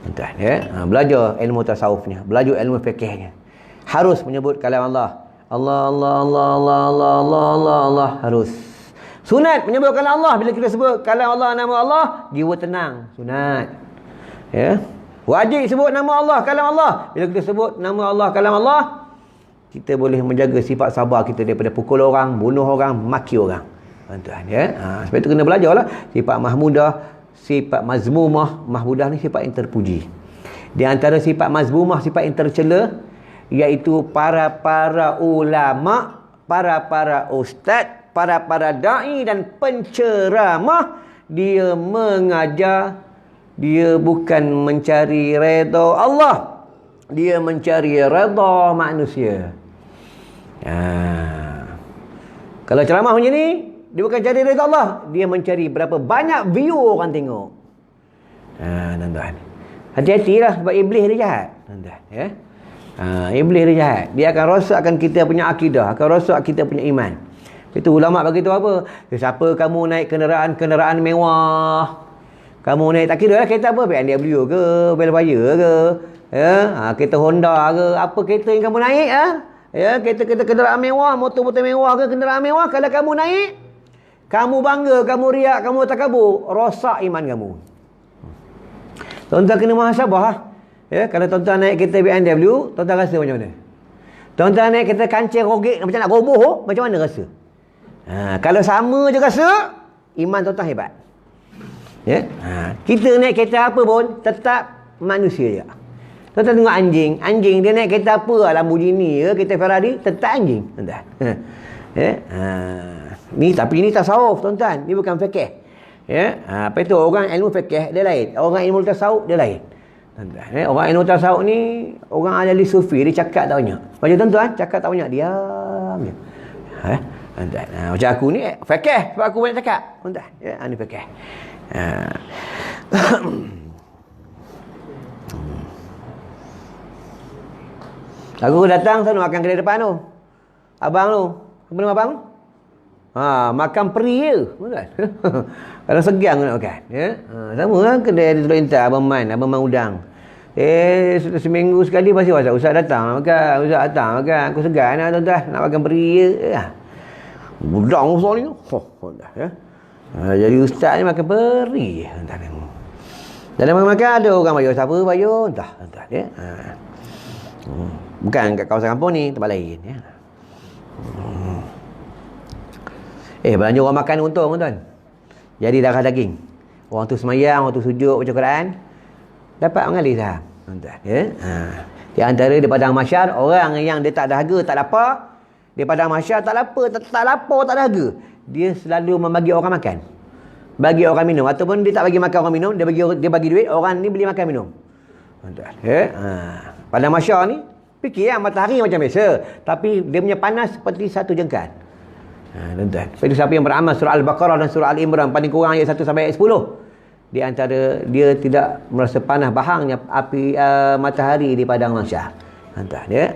Entah, ya. Belajar ilmu tasawufnya, belajar ilmu fikihnya. Harus menyebut kalam Allah. Allah Allah Allah Allah Allah Allah Allah, Allah. Harus. Sunat menyebut kalam Allah. Bila kita sebut kalam Allah, nama Allah, jiwa tenang. Sunat. Ya. Wajib sebut nama Allah, kalam Allah. Bila kita sebut nama Allah, kalam Allah, kita boleh menjaga sifat sabar kita daripada pukul orang, bunuh orang, maki orang. Tuan-tuan, ya. Sebab itu kena belajarlah sifat mahmudah, sifat mazmumah. Mahmudah ni sifat yang terpuji. Di antara sifat mazmumah, sifat yang tercela, iaitu para ulama, para ustaz, para dai dan penceramah, dia mengajar, dia bukan mencari redha Allah, dia mencari redha manusia. Kalau ceramah macam ni, dia bukan cari redha Allah, dia mencari berapa banyak view orang tengok. Tuan-tuan, hati-hatilah sebab iblis dia jahat, tuan-tuan, ya. Iblis dia jahat. Dia akan rosakkan kita punya akidah, akan rosak kita punya iman. Itu ulama bagi tahu apa? Siapa kamu naik kenderaan mewah, kamu naik tak kira lah kereta apa, BMW ke, Belfire ke, ya, kereta Honda ke, apa kereta yang kamu naik, ya, kereta kenderaan mewah, motor-motor mewah ke, kenderaan mewah, kalau kamu naik, kamu bangga, kamu riak, kamu takabur, rosak iman kamu. Tuan-tuan kena muhasabah. Ya, kalau tuan-tuan naik kereta BMW, tuan-tuan rasa macam mana? Tuan-tuan naik kereta kancing rogek macam nak roboh, macam mana rasa? Kalau sama je rasa, iman tuan-tuan hebat. Ya? Kita naik kereta apa pun tetap manusia je. Tuan-tuan tengok anjing dia naik kereta apa, Lamborghini ke, kereta Ferrari, tetap anjing, tuan-tuan. Ya? Tapi ni tasawuf, tuan-tuan. Ni bukan fikih. Ya? Apa itu orang ilmu fikih dia lain, orang ilmu tasawuf dia lain. Orang ilmu tasawuf ni, orang ahli sufi, dia cakap tak banyak. Macam tuan-tuan, cakap tak banyak, diam je. Macam aku ni, fikih sebab aku banyak cakap. Tuan-tuan, ya, ni fikih. Aku datang, saya nak makan kedai depan tu. Abang tu, apa nama abang tu? Makan peri je. Kalau segang nak makan, ya. Sama lah kedai di Teluk Intan, Abang Man udang. Seminggu sekali pasti Ustaz datang nak makan. Ustaz datang makan. Aku segan lah tuan-tuan. Nak makan peri je. Budang Ustaz ni. Ya. Jadi Ustaz ni makan peri. Tuan-tuan. Dalam makan ada orang bayar. Siapa bayar? Entah. Tuan-tuan. Ya. Bukan kat kawasan kampung ni. Tempat lain. Ya. Belanja orang makan untung tuan. Jadi darah daging. Orang tu semayang, orang tu sujud baca Quran, dapat mengalir saham tuan. Ya. Di antara di padang mahsyar, orang yang dia tak dahaga, tak lapar, di padang mahsyar tak lapar, tak dahaga, dia selalu membagi orang makan, bagi orang minum, ataupun dia tak bagi makan orang minum, dia bagi duit orang ni beli makan minum tuan. Ya. Padang mahsyar ni fikir matahari macam biasa, tapi dia punya panas seperti satu jengkal. Tuan-tuan. Pada siapa yang beramal surah Al-Baqarah dan surah Al-Imran paling kurang ayat 1 sampai ayat 10, di antara dia tidak merasa panas bahangnya api matahari di padang mahsyar. Tuan-tuan ya.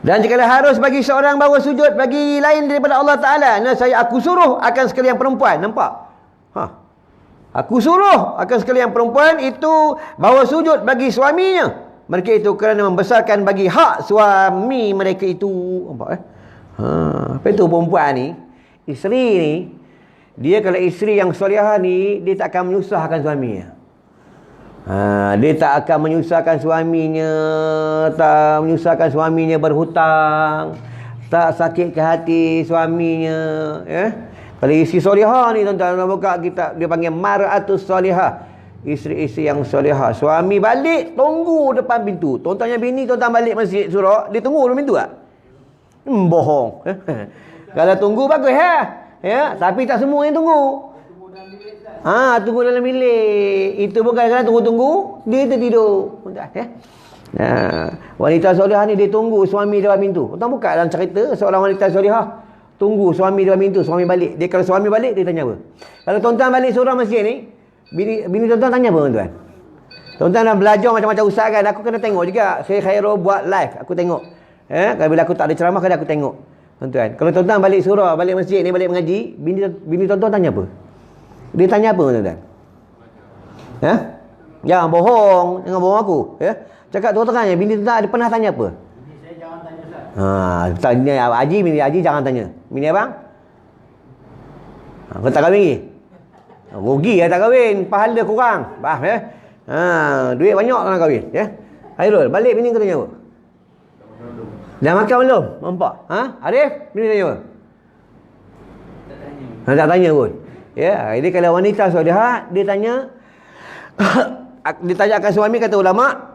Dan jika harus bagi seorang bawa sujud bagi lain daripada Allah Ta'ala, aku suruh akan sekalian perempuan. Nampak? Aku suruh akan sekalian perempuan itu bawa sujud bagi suaminya. Mereka itu kerana membesarkan bagi hak suami mereka itu. Nampak apa itu perempuan ni? Isteri ni, dia kalau isteri yang solihah ni, dia tak akan menyusahkan suaminya. Dia tak akan menyusahkan suaminya, tak menyusahkan suaminya berhutang, tak sakit ke hati suaminya, ya. Kalau isteri solihah ni tuan-tuan, buka kitab dia panggil mar'atus solihah, isteri-isteri yang solihah. Suami balik tunggu depan pintu. Tuan-tuan yang bini tuan-tuan balik masjid surau, dia tunggu depan pintu tak? Bohong. Kalau tunggu bagus ya, tapi tak semua yang tunggu. Tunggu dalam bilik. Itu bukan kadang tunggu-tunggu, dia tertidur. Ya. Wanita solihah ni dia tunggu suami depan pintu. Tuan buka dalam cerita seorang wanita solihah tunggu suami depan pintu, suami balik. Dia kalau suami balik dia tanya apa? Kalau tuan-tuan balik surau masjid ni, bini tuan-tuan tanya apa tuan-tuan? Tuan-tuan dah belajar macam-macam usaha kan, aku kena tengok juga. Saya Khairul buat live, aku tengok. Kalau bila aku tak ada ceramah kadang aku tengok. Tuan-tuan, kalau tuan-tuan balik surau, balik masjid ni, balik mengaji, bini tuan-tuan tanya apa? Dia tanya apa tuan-tuan? Jangan bohong, jangan bohong aku, ya. Cakap terang-terang je, bini tuan-tuan ada pernah tanya apa? Tanya Haji, bini Haji jangan tanya. Bini abang? Kau tak kahwin lagi? Rugi lah tak kahwin, pahala kurang. Faham ya? Duit banyak nak kahwin, ya. Hairul, balik bini kau tanya apa? Dah makan belum? Nampak? Arif, bini tanya apa? Tak tanya pun. Ya, jadi kalau wanita solihah dia tanya dia tanya akan suami, kata ulama,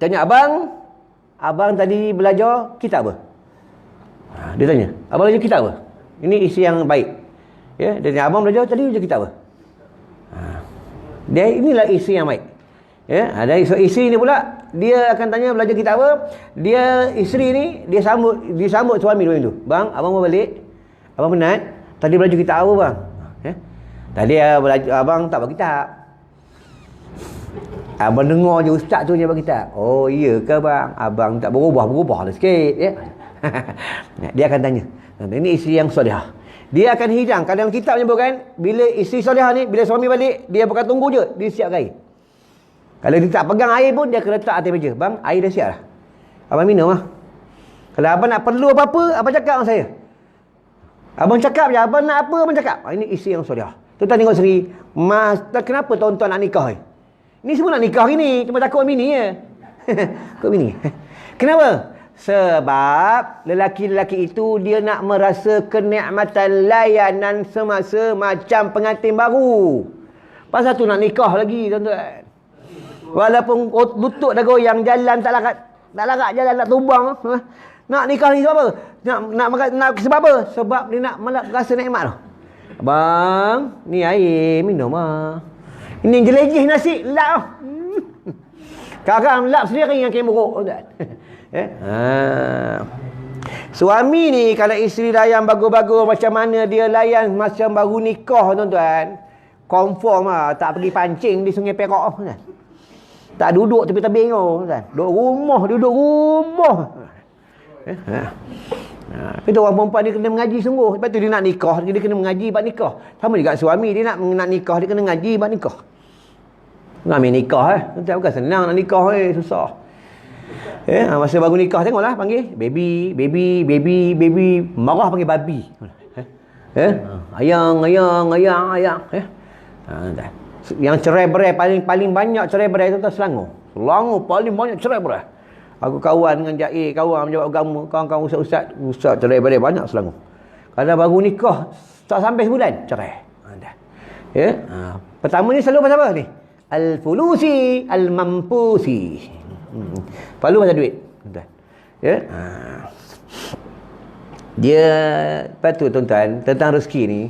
tanya abang tadi belajar kitab apa? Dia tanya, abang belajar kitab apa? Ini isi yang baik. Ya, dia tanya, abang belajar tadi belajar kitab apa? Dia inilah isi yang baik. Ya, ada isteri ni pula, dia akan tanya belajar kitab apa? Dia isteri ni dia sambut suami dulu tu. Bang, abang mau balik. Abang penat. Tadi belajar kitab apa bang? Ya. Tadi abang tak bawa kitab. Abang dengar je ustaz tu je bawa kitab. Oh iya ke bang? Abang tak berubah lah sikit, ya. Dia akan tanya. Ini isteri yang solihah. Dia akan hidang. Kadang kitab menyebutkan, bila isteri solihah ni, bila suami balik, dia bukan tunggu je, dia siap air. Kalau dia tak pegang air pun, dia akan letak atas meja. Bang, air dah siap dah. Abang minum lah. Kalau abang nak perlu apa-apa, abang cakap dengan saya. Abang cakap je, abang nak apa, abang cakap. Ini isteri yang solihah. Tuan-tuan tengok sendiri, kenapa tuan-tuan nak nikah ni? Ini semua nak nikah hari ni, cuma takut bini je. Takut bini. Kenapa? Sebab lelaki-lelaki itu dia nak merasa kenikmatan layanan semasa macam pengantin baru. Pasal tu nak nikah lagi tuan-tuan. Walaupun lutut dah goyang, jalan tak larat jalan nak tumbang. Nak nikah ni sebab apa? Nak sebab apa? Sebab dia nak rasa nikmat tu. Abang, ni air minum ah. Ini jelejih nasi lap. Kadang lap sendiri yang kain buruk tuan. Suami ni kalau isteri layan bagus-bagus macam mana dia layan macam baru nikah tuan-tuan, confirm lah tak pergi pancing di Sungai Perak tuan. Tak duduk tepi tebing tuan. Duduk rumah. Itu orang perempuan dia kena mengaji sungguh. Lepas tu dia nak nikah, dia kena mengaji bab nikah. Sama juga suami dia nak nikah, dia kena ngaji bab nikah. Ngambil nikah bukan senang nak nikah susah. Masa baru nikah tengoklah panggil baby, marah panggil babi. Ayang. Yang cerai-berai paling banyak cerai-berai tu Selangor. Selangor paling banyak cerai-berai. Aku kawan dengan Jair, kawan menjawab agama, kawan-kawan ustaz cerai-berai banyak Selangor. Kalau baru nikah tak sampai sebulan cerai. Pertama ni selalu pasal apa ni? Al-fulusi, al-mampusi. Palu pasal duit. Dia patut tuan-tuan tentang rezeki ni,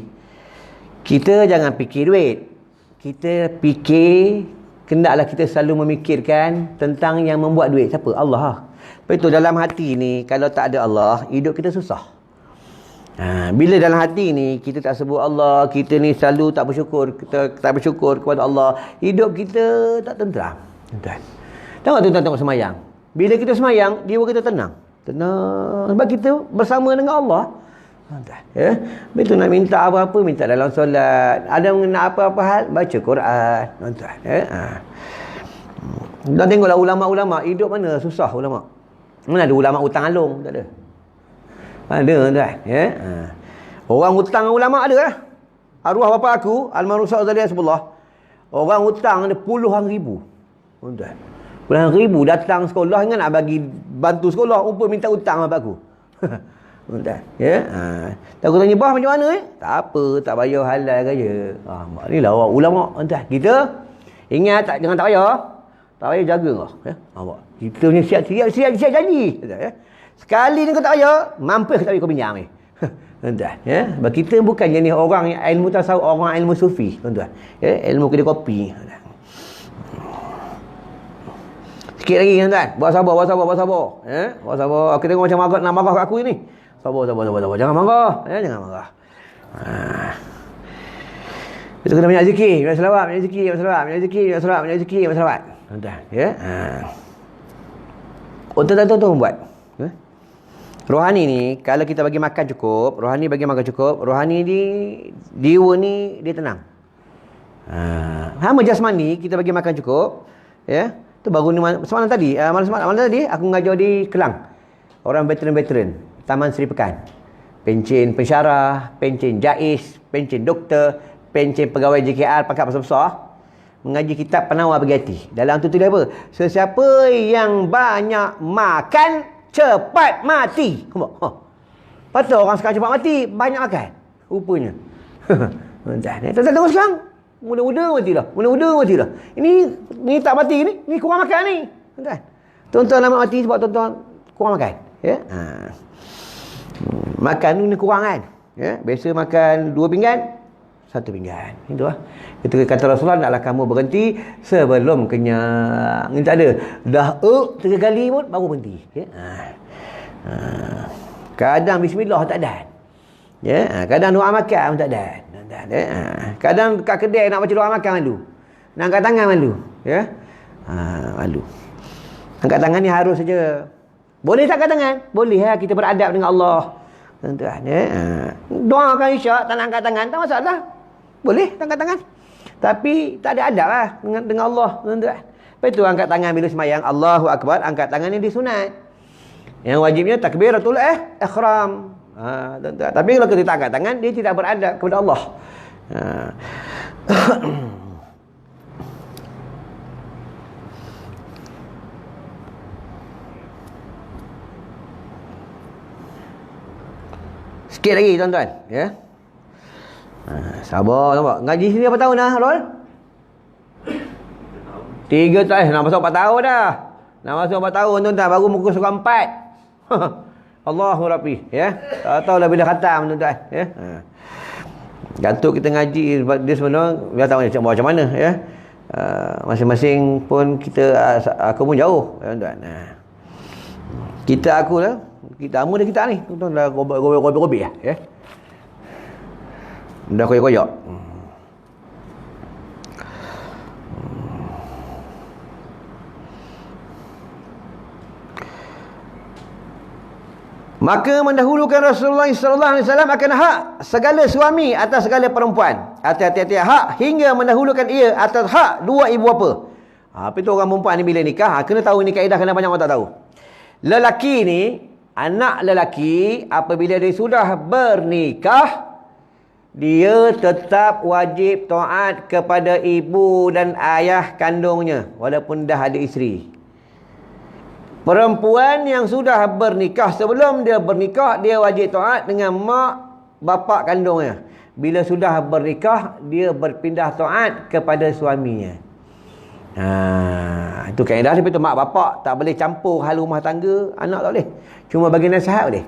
kita jangan fikir duit. Kita fikir, hendaklah kita selalu memikirkan tentang yang membuat duit. Siapa? Allah. Lepas itu dalam hati ni, kalau tak ada Allah, hidup kita susah. Bila dalam hati ni kita tak sebut Allah, kita ni selalu tak bersyukur, kita tak bersyukur kepada Allah, hidup kita tak tenteram. Tengok tuan-tuan tengok semayang. Bila kita semayang, jiwa kita tenang. Sebab kita bersama dengan Allah. Betul nak minta apa-apa, minta dalam solat. Ada nak apa-apa hal, baca Quran. Dan tengoklah ulama-ulama, hidup mana susah ulama. Mana ada ulama utang alung, tak ada. Ada tuan. Orang hutang ulama ada lah. Arwah bapa aku, almarhum Ustaz Zaliah Sebullah, orang hutang ada puluhan ribu. Tuan. Puluhan ribu datang sekolah kan nak bagi bantu sekolah, rupa minta hutang bapa aku. Tuan. Tak aku tanya bah macam mana tak apa, tak bayar halal saja. Ni lah orang ulama tuan. Kita ingat jangan tak bayar. Tak bayar jaga kau. Kita punya siap janji. Sekali ni kau tak bayar, mampus tak kau pinjam ni. Tuan-tuan, sebab kita bukan jenis orang yang ilmu tasawuf, orang ilmu sufi, tuan-tuan. Ilmu kedai kopi. Sikit lagi tuan-tuan. Buat sabar. Buat sabar. Aku tengok macam nak marah kat aku ni. Sabar. Jangan marah. Jangan marah. Itu kena banyak zikir, banyak selawat, tuan-tuan. Untuk tuan-tuan buat. Rohani ni, kalau kita bagi makan cukup, rohani ni, jiwa ni, dia tenang. Hama jasmani, kita bagi makan cukup, tu baru ni, semalam tadi, malam tadi, aku mengajar di Kelang. Orang veteran, Taman Seri Pekan. Pencen pensyarah, pencen jais, pencen doktor, pencen pegawai JKR, pangkat besar-besar. Mengaji kitab penawar bagi hati. Dalam tu tulis apa? Sesiapa yang banyak makan, cepat mati. Patut orang sekarang cepat mati, banyak makan. Rupanya. Tuan-tuan tengok sekarang. Muda-muda mati dah. Ini tak mati ni kurang makan ni. Tuan-tuan lama mati sebab tuan-tuan kurang makan. Makan ni kurang kan. Biasa makan 2 pinggan, 1 pinggan. Itu lah. Itu kata Rasulullah, naklah kamu berhenti sebelum kenyang. Ini tak ada. Dah 3 kali pun baru berhenti. Kadang bismillah tak ada. Kadang doa makan pun tak ada. Kadang kat kedai nak baca doa makan malu. Nak angkat tangan malu. Malu. Angkat tangan ni harus saja. Boleh tak angkat tangan? Boleh kita beradab dengan Allah. Tuan-tuan. Doakan isyak, tak nak angkat tangan, tak masalah. Boleh tak angkat tangan. Tapi tak ada adab lah dengan Allah, tuan-tuan. Lepas tu angkat tangan bila semayang, Allahu Akbar, angkat tangan ni disunat. Yang wajibnya takbiratul ihram. Tuan-tuan. Tapi kalau kita tak angkat tangan, dia tidak beradab kepada Allah. Sikit lagi tuan-tuan, sabar nampak. Ngaji sini berapa tahun dah, Rol? 3 tahun, nak masuk 4 tahun dah. Nak masuk 4 tahun tuan-tuan, baru muka surah 4. Allahu Rabbi, tak tahu dah bila khatam tuan-tuan, Gantuk kita ngaji sebab dia sebenarnya dia tahu macam mana, masing-masing pun kita, aku pun jauh, tuan-tuan. Aku lah, kita lama dah kita ni, tuan-tuan dah gobek-gobek dah koyak-koyak. Maka mendahulukan Rasulullah sallallahu alaihi wasallam akan hak segala suami atas segala perempuan. Hati-hati hak hingga mendahulukan ia atas hak dua ibu bapa. Apa itu orang perempuan ni bila nikah, kena tahu ni kaedah, kena banyak orang tak tahu. Lelaki ni, anak lelaki apabila dia sudah bernikah, dia tetap wajib taat kepada ibu dan ayah kandungnya walaupun dah ada isteri. Perempuan yang sudah bernikah, sebelum dia bernikah, dia wajib taat dengan mak bapak kandungnya. Bila sudah bernikah, dia berpindah taat kepada suaminya. Itu kaedah dia. Betul, mak bapak tak boleh campur hal rumah tangga anak, tak boleh. Cuma bagi nasihat boleh.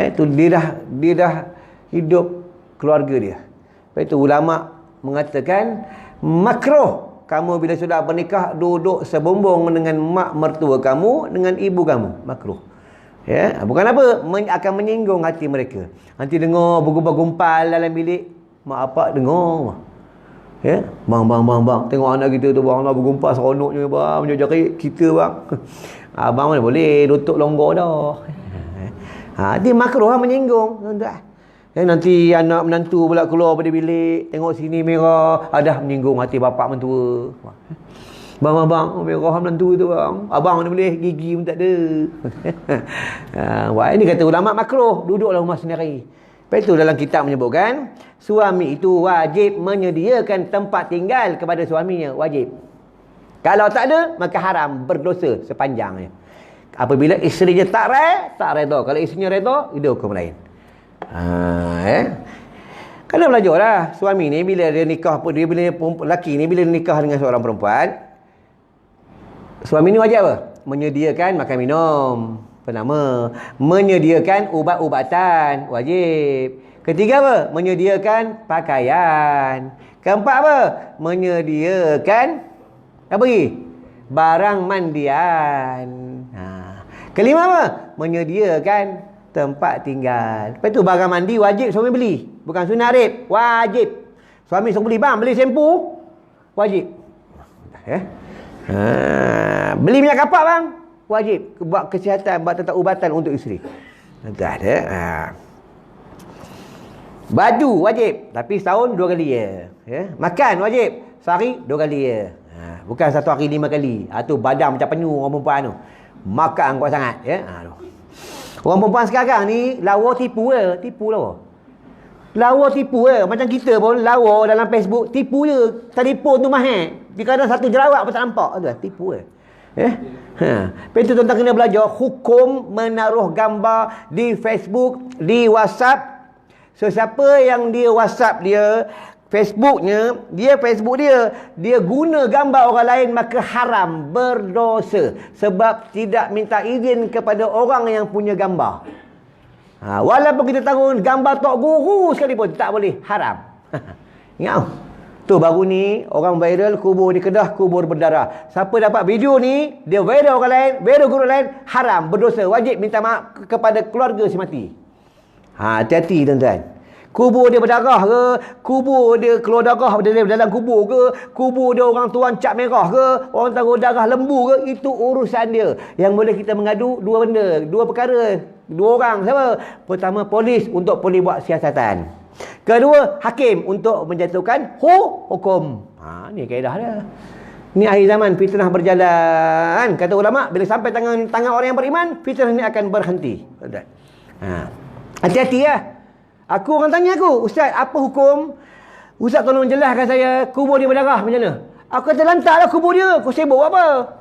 Itu dia dah hidup keluarga dia. Lepas itu ulama mengatakan makruh kamu bila sudah bernikah duduk sebumbung dengan mak mertua kamu, dengan ibu kamu. Makruh. Ya, bukan apa, akan menyinggung hati mereka. Nanti dengar bergumpal dalam bilik, mak bapak dengar. Ya, bang, tengok anak kita tu bang, nak bergumpal seronoknya bang, menjadi kita bang. Abang mana boleh lutut longgar dah. Dia makruh menyinggung. Nanti anak menantu pula keluar pada bilik, tengok sini merah, ada menyinggung hati bapak mentua. Bang, merah menantu tu bang. Abang mana boleh, gigi pun tak ada. Ini kata ulama makruh, duduklah rumah sendiri. Lepas itu dalam kitab menyebutkan, suami itu wajib menyediakan tempat tinggal kepada suaminya, wajib. Kalau tak ada, maka haram, berdosa sepanjangnya. Apabila isterinya tak reda. Kalau isterinya reda, itu hukum lain. Kalau belajarlah, suami ni bila dia nikah, lelaki ni bila dia nikah dengan seorang perempuan, suami ni wajib apa? Menyediakan makan minum. Pertama, menyediakan ubat-ubatan, wajib. Ketiga apa? Menyediakan pakaian. Keempat apa? Menyediakan apa lagi? Barang mandian. Kelima apa? Menyediakan tempat tinggal. Lepas tu barang mandi wajib suami beli. Bukan sunat rib, wajib. Suami suruh beli, bang, beli sempu, wajib. Beli minyak kapak bang, wajib. Buat kesihatan, buat tentang ubatan untuk isteri. Baju wajib, tapi setahun 2 kali ya. Makan wajib, sehari 2 kali ya. Bukan satu hari 5 kali. Tu badan macam penyu orang perempuan tu. Makan kuat sangat. Orang perempuan sekarang ni lawa tipu je. Lawa tipu je. Macam kita pun lawa dalam Facebook, tipu je. Telefon tu mahal. Di kadang satu jerawat pun tak nampak. Tipu je. Lepas tu tuan-tuan kena belajar hukum menaruh gambar di Facebook, di WhatsApp. Sesiapa yang dia WhatsApp dia, Facebook dia guna gambar orang lain, maka haram, berdosa, sebab tidak minta izin kepada orang yang punya gambar. Walaupun kita tahu gambar tok guru sekalipun tak boleh, haram. Ingat tu baru ni orang viral kubur di Kedah, kubur berdarah. Siapa dapat video ni, dia viral orang lain, viral guru lain, haram, berdosa, wajib minta maaf kepada keluarga si mati. Hati-hati tuan-tuan. Kubur dia berdarah ke, kubur dia keluar darah dari dalam kubur ke, kubur dia orang tuan cap merah ke, orang taruh darah lembu ke, itu urusan dia. Yang boleh kita mengadu dua benda, dua perkara, dua orang. Siapa? Pertama, polis untuk boleh buat siasatan. Kedua, hakim untuk menjatuhkan hukum. Ni kaedah dia. Ni akhir zaman, fitnah berjalan. Kata ulama, bila sampai tangan orang yang beriman, fitnah ni akan berhenti. Hati-hati ya. Aku orang tanya aku, Ustaz, apa hukum? Ustaz tolong jelaskan saya, kubur dia berdarah macam mana? Aku kata, lantaklah kubur dia. Kau sibuk apa?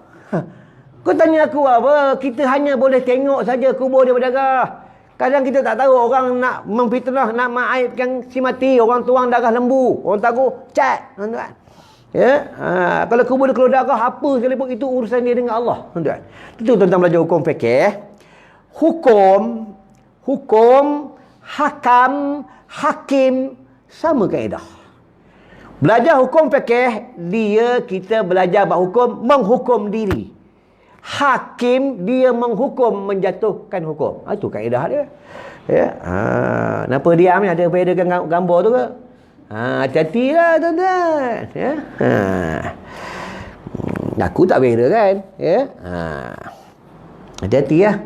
Kau tanya aku apa? Kita hanya boleh tengok saja kubur dia berdarah. Kadang kita tak tahu orang nak memfitnah, nak mengaibkan si mati, orang tuang darah lembu, orang taruh cat, tuan-tuan. Kalau kubur dia keluar darah apa sekalipun, itu urusan dia dengan Allah, tuan-tuan. Itu tuan-tuan belajar hukum fikih. Hukum, hakam, hakim, sama kaedah. Belajar hukum fikih, kita belajar buat hukum, menghukum diri. Hakim, dia menghukum, menjatuhkan hukum. Itu kaedah dia. Kenapa diam ni? Ada bedakan gambar tu ke? Hati-hatilah tuan-tuan. Aku tak beda kan? Hati-hati lah.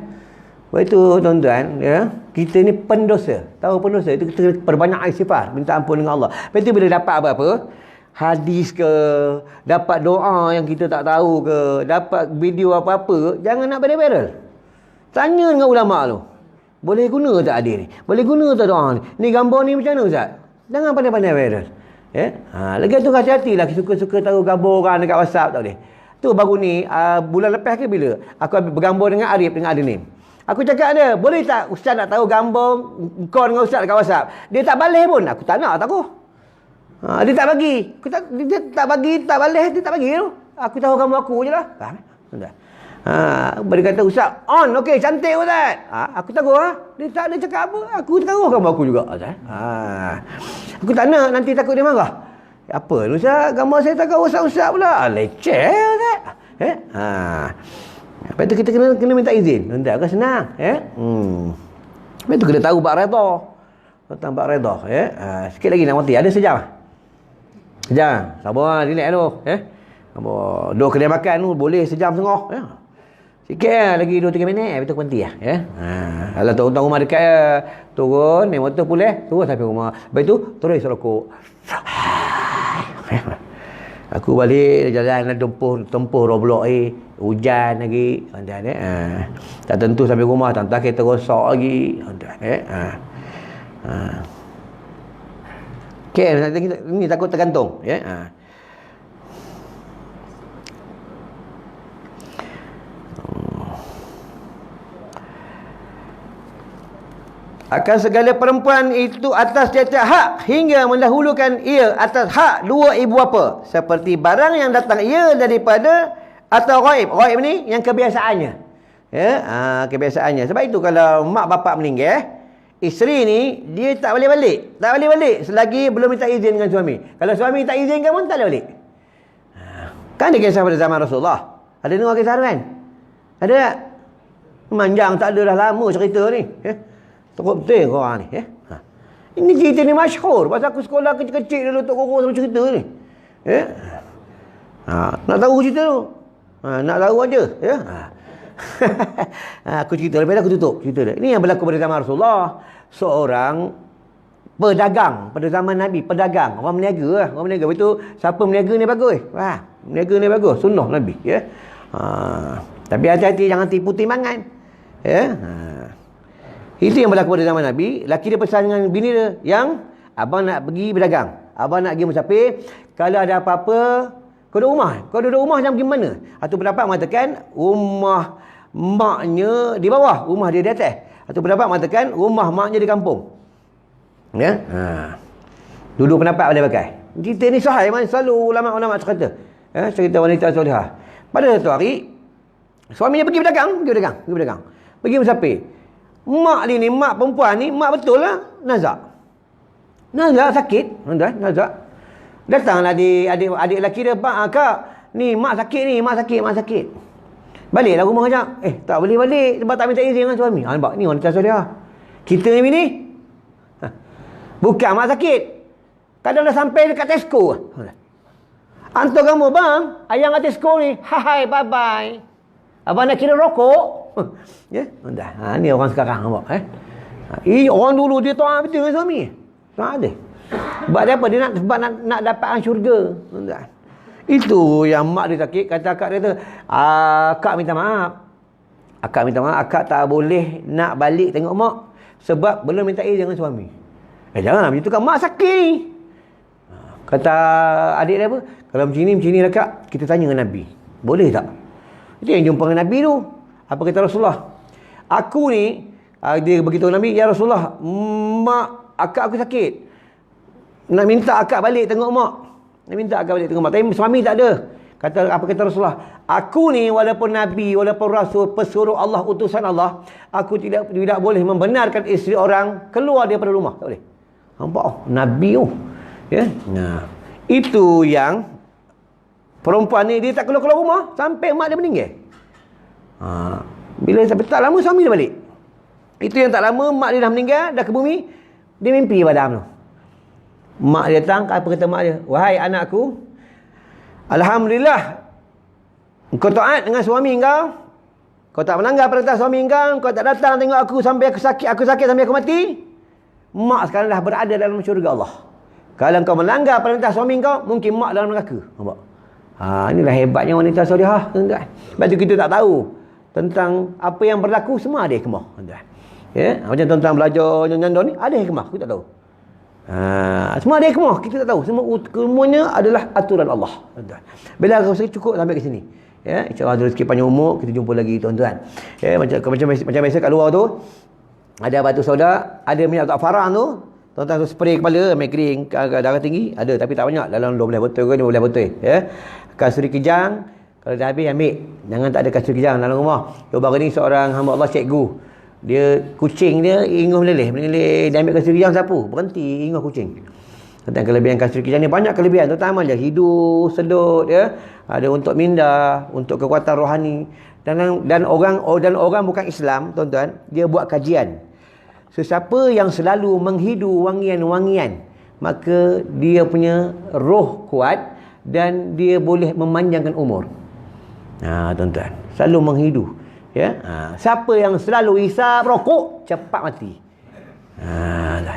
Sebab itu tuan-tuan, ya, kita ni pendosa. Tahu pendosa itu kita perbanyak istighfar, minta ampun dengan Allah. Lepas tu bila dapat apa-apa, hadis ke, dapat doa yang kita tak tahu ke, dapat video apa-apa, jangan nak viral. Tanya dengan ulama tu. Boleh guna tak hadis ni? Boleh guna tak doa ni? Ni gambar ni macam mana Ustaz? Jangan pandai-pandai viral. Ya? Lagi tu hati-hatilah suka-suka tahu gambar orang dekat WhatsApp tak boleh. Tu baru ni bulan lepas ke bila aku bergambar dengan Arif dengan Adenim. Aku cakap dia, boleh tak Ustaz nak tahu gambar kau dengan Ustaz dekat WhatsApp? Dia tak balik pun. Aku tak nak tahu. Dia tak bagi. Dia tak bagi, tak balik, dia tak bagi tu. Aku tahu gambar aku je lah. Faham? Dia kata Ustaz, on, okey, cantik Ustaz. Aku tahu dia tak ada cakap apa. Aku tahu gambar aku juga. Aku tak nak, nanti takut dia marah. Apa Ustaz, gambar saya tak tahu Ustaz pula. Leceh Ustaz. Lepas tu kita kena minta izin. Nanti agak senang, Lepas tu kena tahu bab redha. Tentang bab redha, sikit lagi nak mati. Ada sejam. Sejam. Sabar, relax dulu, Sabar. Dua kedai makan tu boleh sejam setengah, Sikit lagi 2-3 minit, lepas tu berhenti Kalau tuan-tuan rumah dekat turun, naik motor pulih, turun sampai rumah. Lepas tu terus rokok. Aku balik jalan tempuh Roblok hujan lagi, tak tentu sampai rumah, tak kereta rosak lagi, ni takut tergantung, Akan segala perempuan itu atas tiap-tiap hak hingga mendahulukan ia atas hak dua ibu bapa, seperti barang yang datang ia daripada atau ghaib. Ghaib ni yang kebiasaannya. Kebiasaannya. Sebab itu kalau mak bapak meninggal, isteri ni dia tak boleh balik. Tak boleh balik selagi belum minta izin dengan suami. Kalau suami tak izinkan pun tak boleh balik. Kan ada kisah pada zaman Rasulullah. Ada dengar kisah tu kan? Ada tak? Manjang tak ada dah lama cerita ni. Teruk betul korang ni. Ini cerita ni masyhur. Pasal aku sekolah kecil-kecil dulu Tok Guru selalu cerita ni. Nak tahu cerita tu? Nak tahu aja. Aku cerita. Lepas aku tutup cerita dia. Ini yang berlaku pada zaman Rasulullah. Seorang pedagang pada zaman Nabi. Pedagang. Orang meniaga lah. Orang meniaga. Lepas tu siapa meniaga ni bagus. Meniaga ni bagus. Sunnah Nabi. Tapi hati-hati jangan tipu timbangan. Itu yang berlaku pada zaman Nabi. Laki dia pesan dengan bini dia, yang abang nak pergi berdagang, abang nak pergi musafir, kalau ada apa-apa kau duduk rumah. Kau duduk rumah jangan pergi mana. Atau pendapat mengatakan rumah maknya di bawah, rumah dia di atas. Atau pendapat mengatakan rumah maknya di kampung. Duduk pendapat boleh pakai. Cerita ni sahih, selalu ulama-ulama cerita. Cerita wanita solehah. Pada satu hari suaminya pergi berdagang. Pergi musafir. Mak dia ni, mak perempuan ni, mak betul lah nazak sakit. Nazak datanglah adik lelaki dia, Kak, ni mak sakit. Baliklah rumah sekejap. Tak boleh balik sebab tak minta izin dengan suami. Nampak ni wanita solehah. Kita ni bukan mak sakit, kadang dah sampai dekat Tesco. Hantar kamu bang, ayang kat Tesco ni, hai bye bye, abang nak kira rokok. Ni orang sekarang nampak. Orang dulu dia taat betul dengan suami. Tak ada. Sebab apa? Dia nak dapatkan syurga. Itu yang mak dia sakit, kata akak dia tu, akak minta maaf. Akak tak boleh nak balik tengok mak sebab belum minta izin dengan suami. Jangan macam tu kan, mak sakit. Kata adik dia apa? Kalau macam ni lah kak, kita tanya dengan Nabi. Boleh tak? Itu yang jumpa dengan Nabi tu. Apa kata Rasulullah? Aku ni, dia beritahu Nabi, ya Rasulullah, mak akak aku sakit. Nak minta akak balik tengok mak. Tapi suami tak ada. Apa kata Rasulullah? Aku ni walaupun Nabi, walaupun Rasul, pesuruh Allah, utusan Allah, aku tidak boleh membenarkan isteri orang keluar daripada rumah. Tak boleh. Nampak? Nabi tu. Itu yang perempuan ni, dia tak keluar rumah sampai mak dia meninggal. Bila sampai tak lama suami dia balik. Itu yang tak lama mak dia dah meninggal, dah ke bumi, dia mimpi pada tu. Mak dia datang, apa kata mak dia? Wahai anakku, alhamdulillah engkau taat dengan suami engkau, Kau tak melanggar perintah suami kau tak datang tengok aku sampai aku sakit sampai aku mati, mak sekarang dah berada dalam syurga Allah. Kalau kau melanggar perintah suami kau, mungkin mak dalam neraka. Nampak? Inilah hebatnya wanita solehah, tuan-tuan. Sebab tu kita tak tahu tentang apa yang berlaku, semua ada hikmah, tuan-tuan. Ya, macam tuan-tuan belajar nyandor ni, ada hikmah, kita tak tahu. Semua ada hikmah, kita tak tahu. Semuanya adalah aturan Allah, tuan-tuan. Bila aku rasa cukup sampai ke sini. Ya, insya-Allah ada rezeki panjang umur, kita jumpa lagi, tuan-tuan. Ya, macam biasa kat luar tu ada batu soda, ada minyak za'faran tu. Tuan-tuan tu spray kepala, ambil kering, darah tinggi, ada tapi tak banyak, dalam 12 botol ke 15 botol, ya. Kasuri kijang, kalau dah habis ambil. Jangan tak ada kasuri kijang dalam rumah. Baru ni seorang hamba Allah cikgu, dia kucing dia inguh meleleh, dia ambil kasuri kijang sapu, berhenti inguh kucing. Tentang kelebihan kasuri kijang ni banyak kelebihan, terutama je hidup, sedut, ya. Ada untuk minda, untuk kekuatan rohani. Dan orang bukan Islam, tuan-tuan, dia buat kajian. Sesiapa yang selalu menghidu wangian-wangian, maka dia punya roh kuat dan dia boleh memanjangkan umur. Tuan-tuan, selalu menghidu, ya. Siapa yang selalu hisap rokok, cepat mati.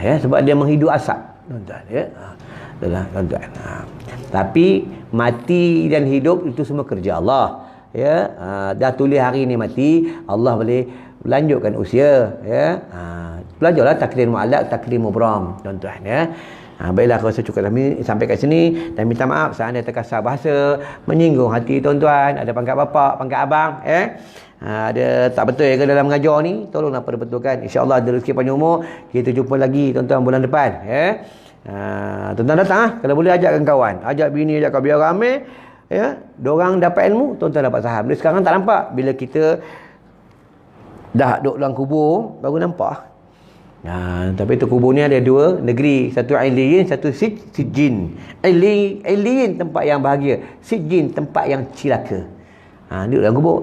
Ya, sebab dia menghidu asap, tuan-tuan, ya. Tuan-tuan. Tapi mati dan hidup itu semua kerja Allah, ya. Dah tulis hari ni mati, Allah boleh lanjutkan usia, ya. Belajarlah takdir mu'allaq, takdir mubram, tuan-tuan, ya. Baiklah, aku rasa cukup kami sampai kat sini, dan minta maaf seandainya terkasar bahasa menyinggung hati tuan-tuan, ada pangkat bapak, pangkat abang, ada tak betul ke dalam mengajar ni, tolonglah perbetulkan. InsyaAllah ada rezeki panjang umur, kita jumpa lagi tuan-tuan bulan depan, ya. Tuan-tuan datang, kalau boleh ajakkan kawan, ajak bini, ajak kau, biar ramai, ya. Diorang dapat ilmu, tuan-tuan dapat saham. Dia sekarang tak nampak, bila kita dah duduk dalam kubur baru nampak. Tapi itu kubur ni ada dua negeri, satu Iliyin, satu Sijjin. Iliyin tempat yang bahagia, Sijjin tempat yang cilaka. Duduk dalam kubur.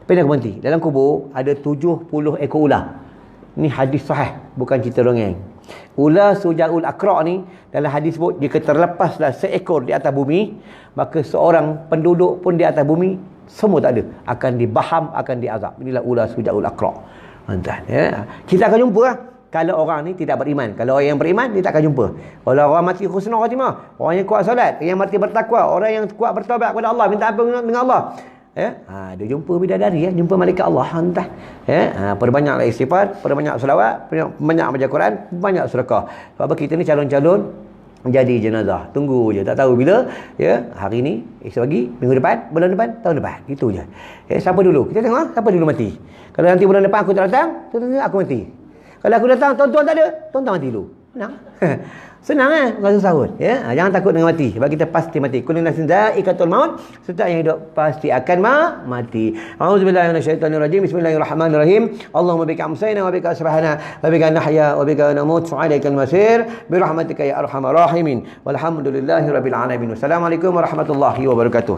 Tapi nak berhenti, dalam kubur ada 70 ekor ular. Ni hadis sahih, bukan cerita dongeng. Ular Sujaul Aqra ni dalam hadis sebut, jika terlepaslah seekor di atas bumi, maka seorang penduduk pun di atas bumi semua tak ada, akan dibaham, akan diazab. Inilah ular Sujaul Aqra. Tuan-tuan, ya. Kita akan jumpa kalau orang ni tidak beriman. Kalau orang yang beriman, dia tak akan jumpa. Kalau orang mati husnul khatimah, orang yang kuat solat, yang mati bertakwa, orang yang kuat bertaubat kepada Allah, minta ampun dengan Allah, ya. Dia jumpa bidadari, ya, jumpa malaikat Allah, entah, ya. Perbanyaklah istighfar, perbanyak selawat, banyak baca Quran, banyak sedekah. Sebab kita ni calon-calon jadi jenazah. Tunggu je, tak tahu bila, ya. Hari ni, esok pagi, minggu depan, bulan depan, tahun depan. Itu je. Ya, siapa dulu? Kita tengok siapa dulu mati. Kalau nanti bulan depan aku tak datang, aku mati. Kalau aku datang, tuan-tuan tak ada, tuan-tuan mati dulu. Senang. Senang, rasa sahut, ya. Jangan takut dengan mati, sebab kita pasti mati. Kullu nafsin dha'iqatul maut, setiap yang hidup pasti akan mati. A'udzubillahi minasyaitonirrajim. Bismillahirrahmanirrahim. Allahumma bika amsayna wa bika asbahna wa bika nahya wa bika namut wa 'alaikal masir bi rahmatika ya arhamar rahimin. Walhamdulillahirabbil alamin. Wassalamualaikum warahmatullahi wabarakatuh.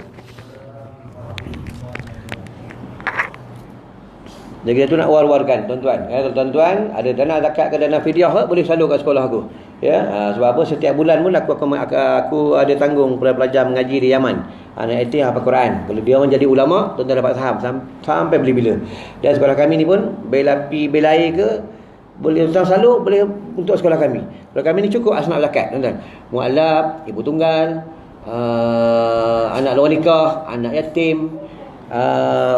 Jadi itu nak war-warkan, tuan-tuan. Ya, tuan-tuan, ada dana zakat ke dana fidyah ke, boleh salur kat sekolah aku. Ya, sebab apa, setiap bulan pun aku ada tanggung pelajar mengaji di Yaman. Anak yatim hafal Quran. Kalau dia orang jadi ulama, tuan-tuan dapat saham sampai bila-bila. Dan sekolah kami ni pun belapi belai ke, boleh tuan salur, boleh untuk sekolah kami. Sekolah kami ni cukup asnaf zakat, tuan-tuan. Mualaf, ibu tunggal, anak luar nikah, anak yatim,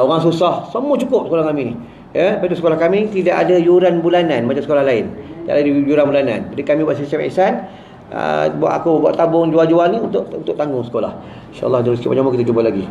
orang susah, semua cukup sekolah kami ni. Ya, betul, sekolah kami tidak ada yuran bulanan macam sekolah lain. Tak ada yuran bulanan. Jadi kami buat sistem ihsan, buat tabung jual-jual ni untuk tanggung sekolah. InsyaAllah rezeki panjang kita jumpa lagi.